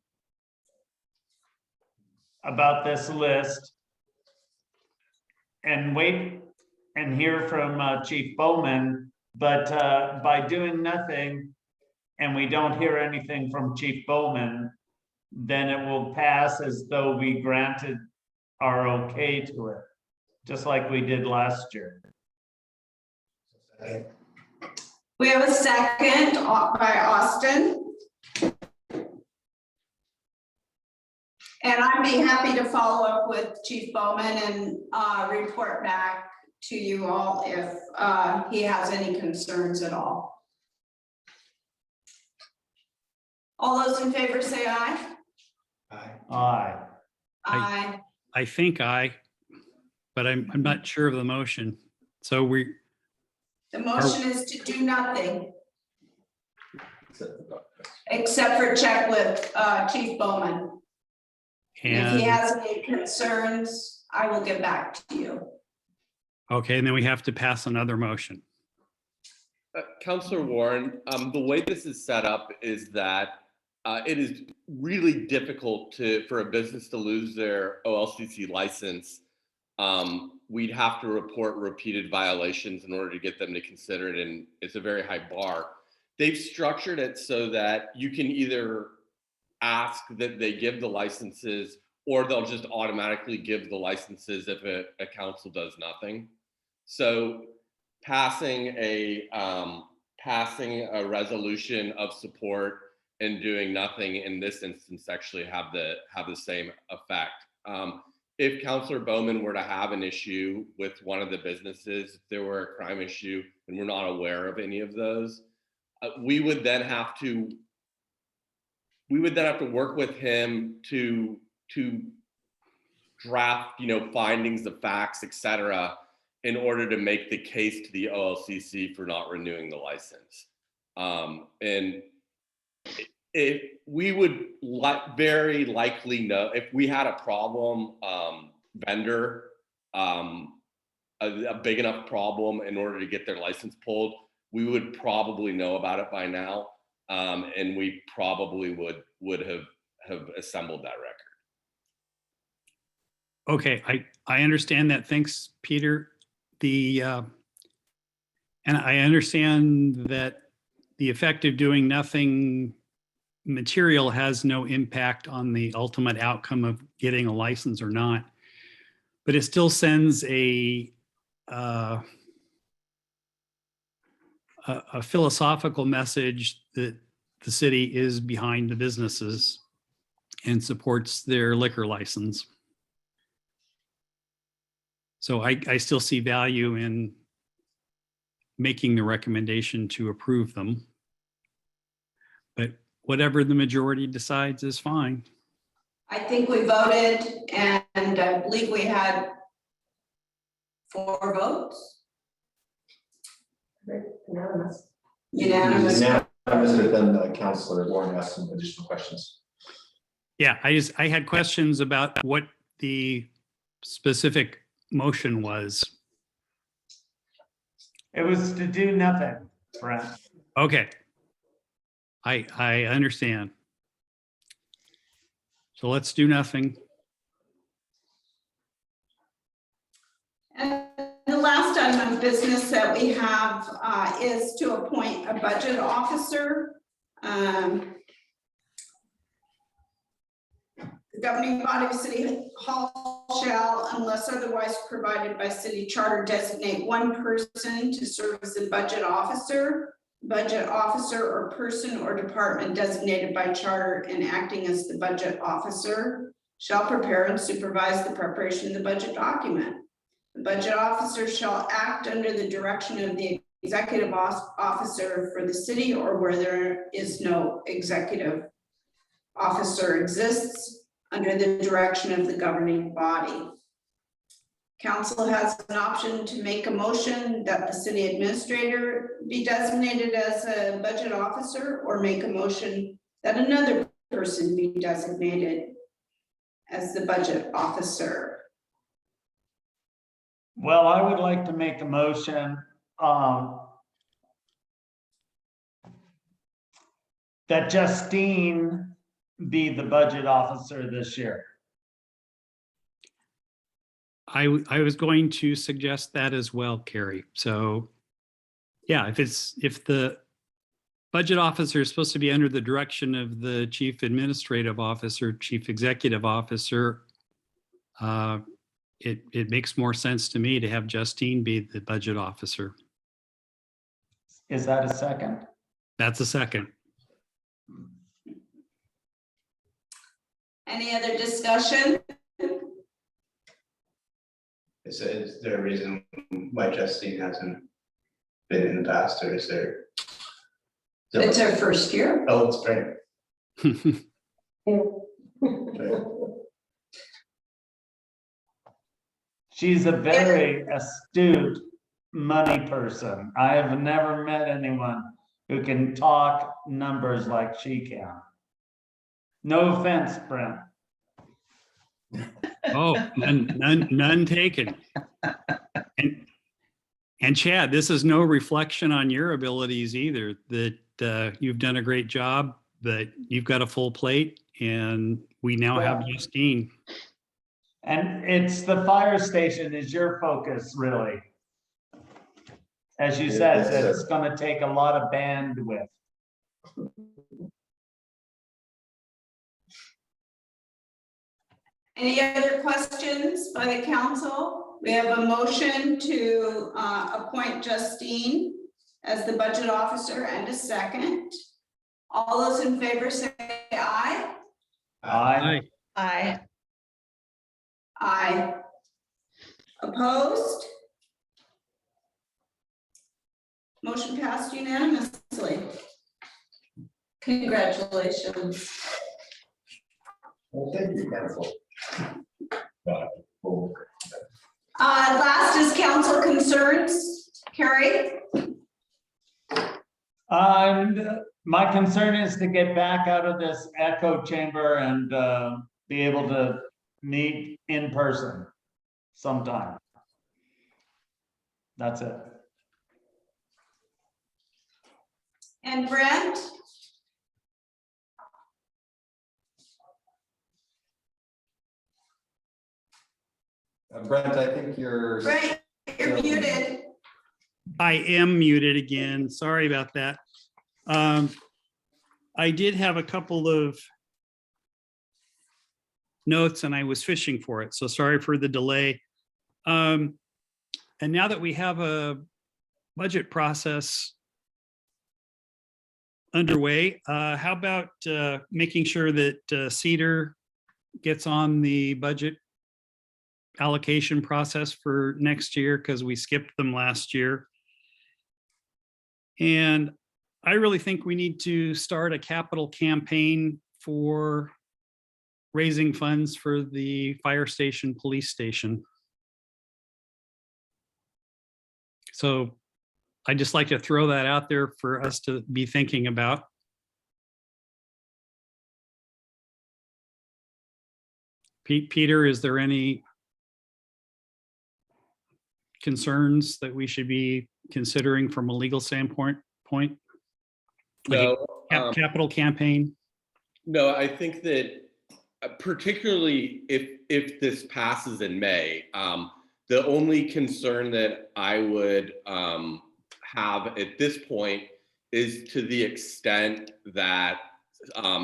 about this list and wait and hear from Chief Bowman, but by doing nothing and we don't hear anything from Chief Bowman, then it will pass as though we granted our okay to it, just like we did last year. We have a second by Austin. And I'd be happy to follow up with Chief Bowman and report back to you all if he has any concerns at all. All those in favor say aye. Aye. Aye. I think but I'm not sure of the motion. So The motion is to do nothing. Except for check with Chief Bowman. And if he has any concerns, I will get back to you. Okay, and then we have to pass another motion. Councillor Warren, the way this is set up is that it is really difficult for a business to lose their OLCC license. We'd have to report repeated violations in order to get them to consider it, and it's a very high bar. They've structured it so that you can either ask that they give the licenses, or they'll just automatically give the licenses if a council does nothing. So passing a resolution of support and doing nothing in this instance actually have the same effect. If Councillor Bowman were to have an issue with one of the businesses, if there were a crime issue and we're not aware of any of those, we would then have to work with him to draft, findings of facts, etc., in order to make the case to the OLCC for not renewing the license. And if we would very likely know if we had a problem vendor, a big enough problem in order to get their license pulled, we would probably know about it by now. And we probably would have assembled that record. Okay, I understand that. Thanks, Peter. And I understand that the effect of doing nothing material has no impact on the ultimate outcome of getting a license or not, but it still sends a philosophical message that the city is behind the businesses and supports their liquor license. So I still see value in making the recommendation to approve them. But whatever the majority decides is fine. I think we voted, and I believe we had 4 votes. Unanimous. Unanimous. But then Councillor Warren asked some additional questions. Yeah, I had questions about what the specific motion was. It was to do nothing, Brent. Okay. I understand. So let's do nothing. And the last item of business that we have is to appoint a budget officer. The governing body of City Hall shall, unless otherwise provided by city charter, designate one person to serve as the budget officer or person or department designated by charter and acting as the budget officer shall prepare and supervise the preparation of the budget document. The budget officer shall act under the direction of the executive officer for the city or where there is no executive officer exists under the direction of the governing body. Council has an option to make a motion that the city administrator be designated as a budget officer or make a motion that another person be designated as the budget officer. Well, I would like to make a motion that Justine be the budget officer this year. I was going to suggest that as well, Carrie. So yeah, if the budget officer is supposed to be under the direction of the chief administrative officer, chief executive officer, it makes more sense to me to have Justine be the budget officer. Is that a second? That's a second. Any other discussion? Is there a reason why Justine hasn't been in the past, or is there? It's her first year. Oh, it's great. She's a very astute money person. I have never met anyone who can talk numbers like she can. No offense, Brent. Oh, none taken. And Chad, this is no reflection on your abilities either, that you've done a great job, but you've got a full plate and we now have Justine. And it's the fire station is your focus, really. As you said, that it's going to take a lot of bandwidth. Any other questions by the council? We have a motion to appoint Justine as the budget officer and a second. All those in favor say aye. Aye. Aye. Aye. Opposed? Motion passed unanimously. Congratulations. Well, thank you, council. Last is council concerns. Carrie? My concern is to get back out of this echo chamber and be able to meet in person sometime. That's it. And Brent? Brent, I think you're. Brent, you're muted. I am muted again. Sorry about that. I did have a couple of notes and I was fishing for it, so sorry for the delay. And now that we have a budget process underway, how about making sure that Cedar gets on the budget allocation process for next year, because we skipped them last year. And I really think we need to start a capital campaign for raising funds for the fire station, police station. So I'd just like to throw that out there for us to be thinking about. Peter, is there any concerns that we should be considering from a legal standpoint? No, Capital campaign? No, I think that particularly if this passes in May, the only concern that I would have at this point is to the extent that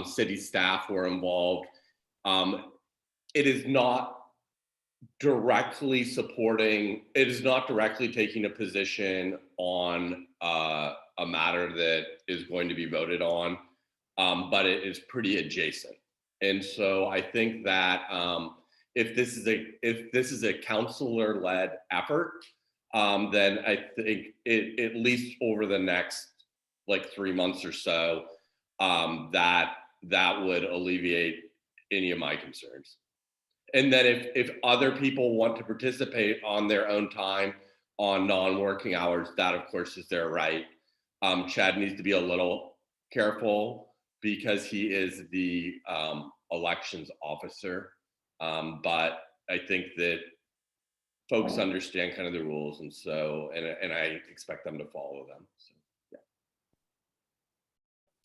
city staff were involved. It is not directly supporting, it is not directly taking a position on a matter that is going to be voted on, but it is pretty adjacent. And so I think that if this is a counselor-led effort, then I think at least over the next like 3 months or so, that would alleviate any of my concerns. And then if other people want to participate on their own time on non-working hours, that of course is their right. Chad needs to be a little careful because he is the elections officer. But I think that folks understand kind of the rules, and so and I expect them to follow them. So,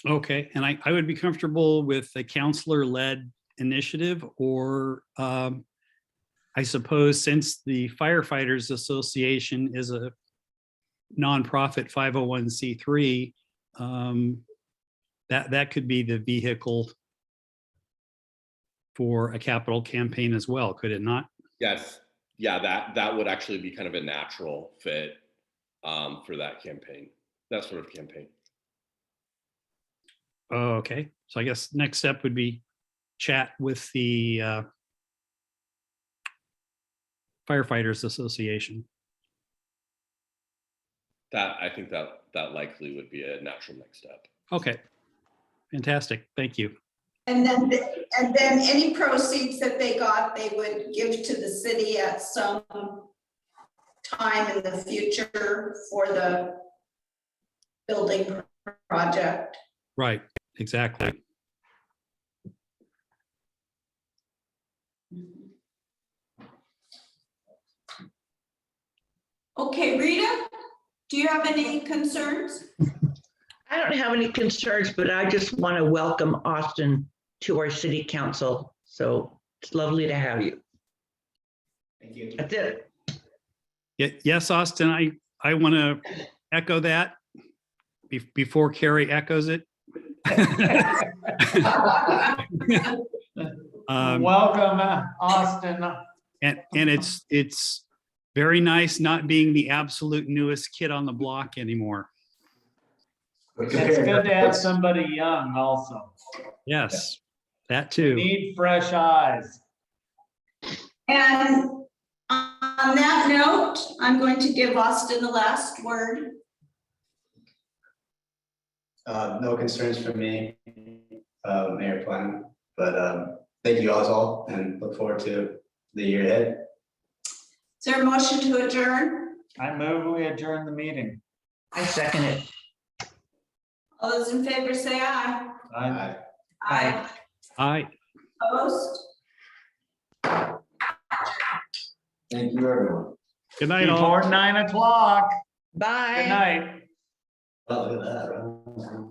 yeah. Okay, and I would be comfortable with a counselor-led initiative, or I suppose since the Firefighters Association is a nonprofit 501c3, that could be the vehicle for a capital campaign as well, could it not? Yes, yeah, that would actually be kind of a natural fit for that campaign, that sort of campaign. Okay, so I guess next step would be chat with the Firefighters Association. That I think that likely would be a natural next step. Okay, fantastic, thank you. And then any proceeds that they got, they would give to the city at some time in the future for the building project. Right, exactly. Okay, Rita, do you have any concerns? I don't have any concerns, but I just want to welcome Austin to our city council. So it's lovely to have you. Thank you. That's it. Yes, Austin, I want to echo that before Carrie echoes it. Welcome, Austin. And it's very nice not being the absolute newest kid on the block anymore. It's good to have somebody young also. Yes, that We too. need fresh eyes. And on that note, I'm going to give Austin the last word. No concerns from me, Mayor Plana, but thank you all and look forward to the year ahead. Is there a motion to adjourn? I move we adjourn the meeting. I second it. All those in favor say aye. Aye. Aye. Aye. Opposed? Thank you, everyone. Good night, all. Before 9 o'clock. Bye. Good night. Oh, look at that. Right?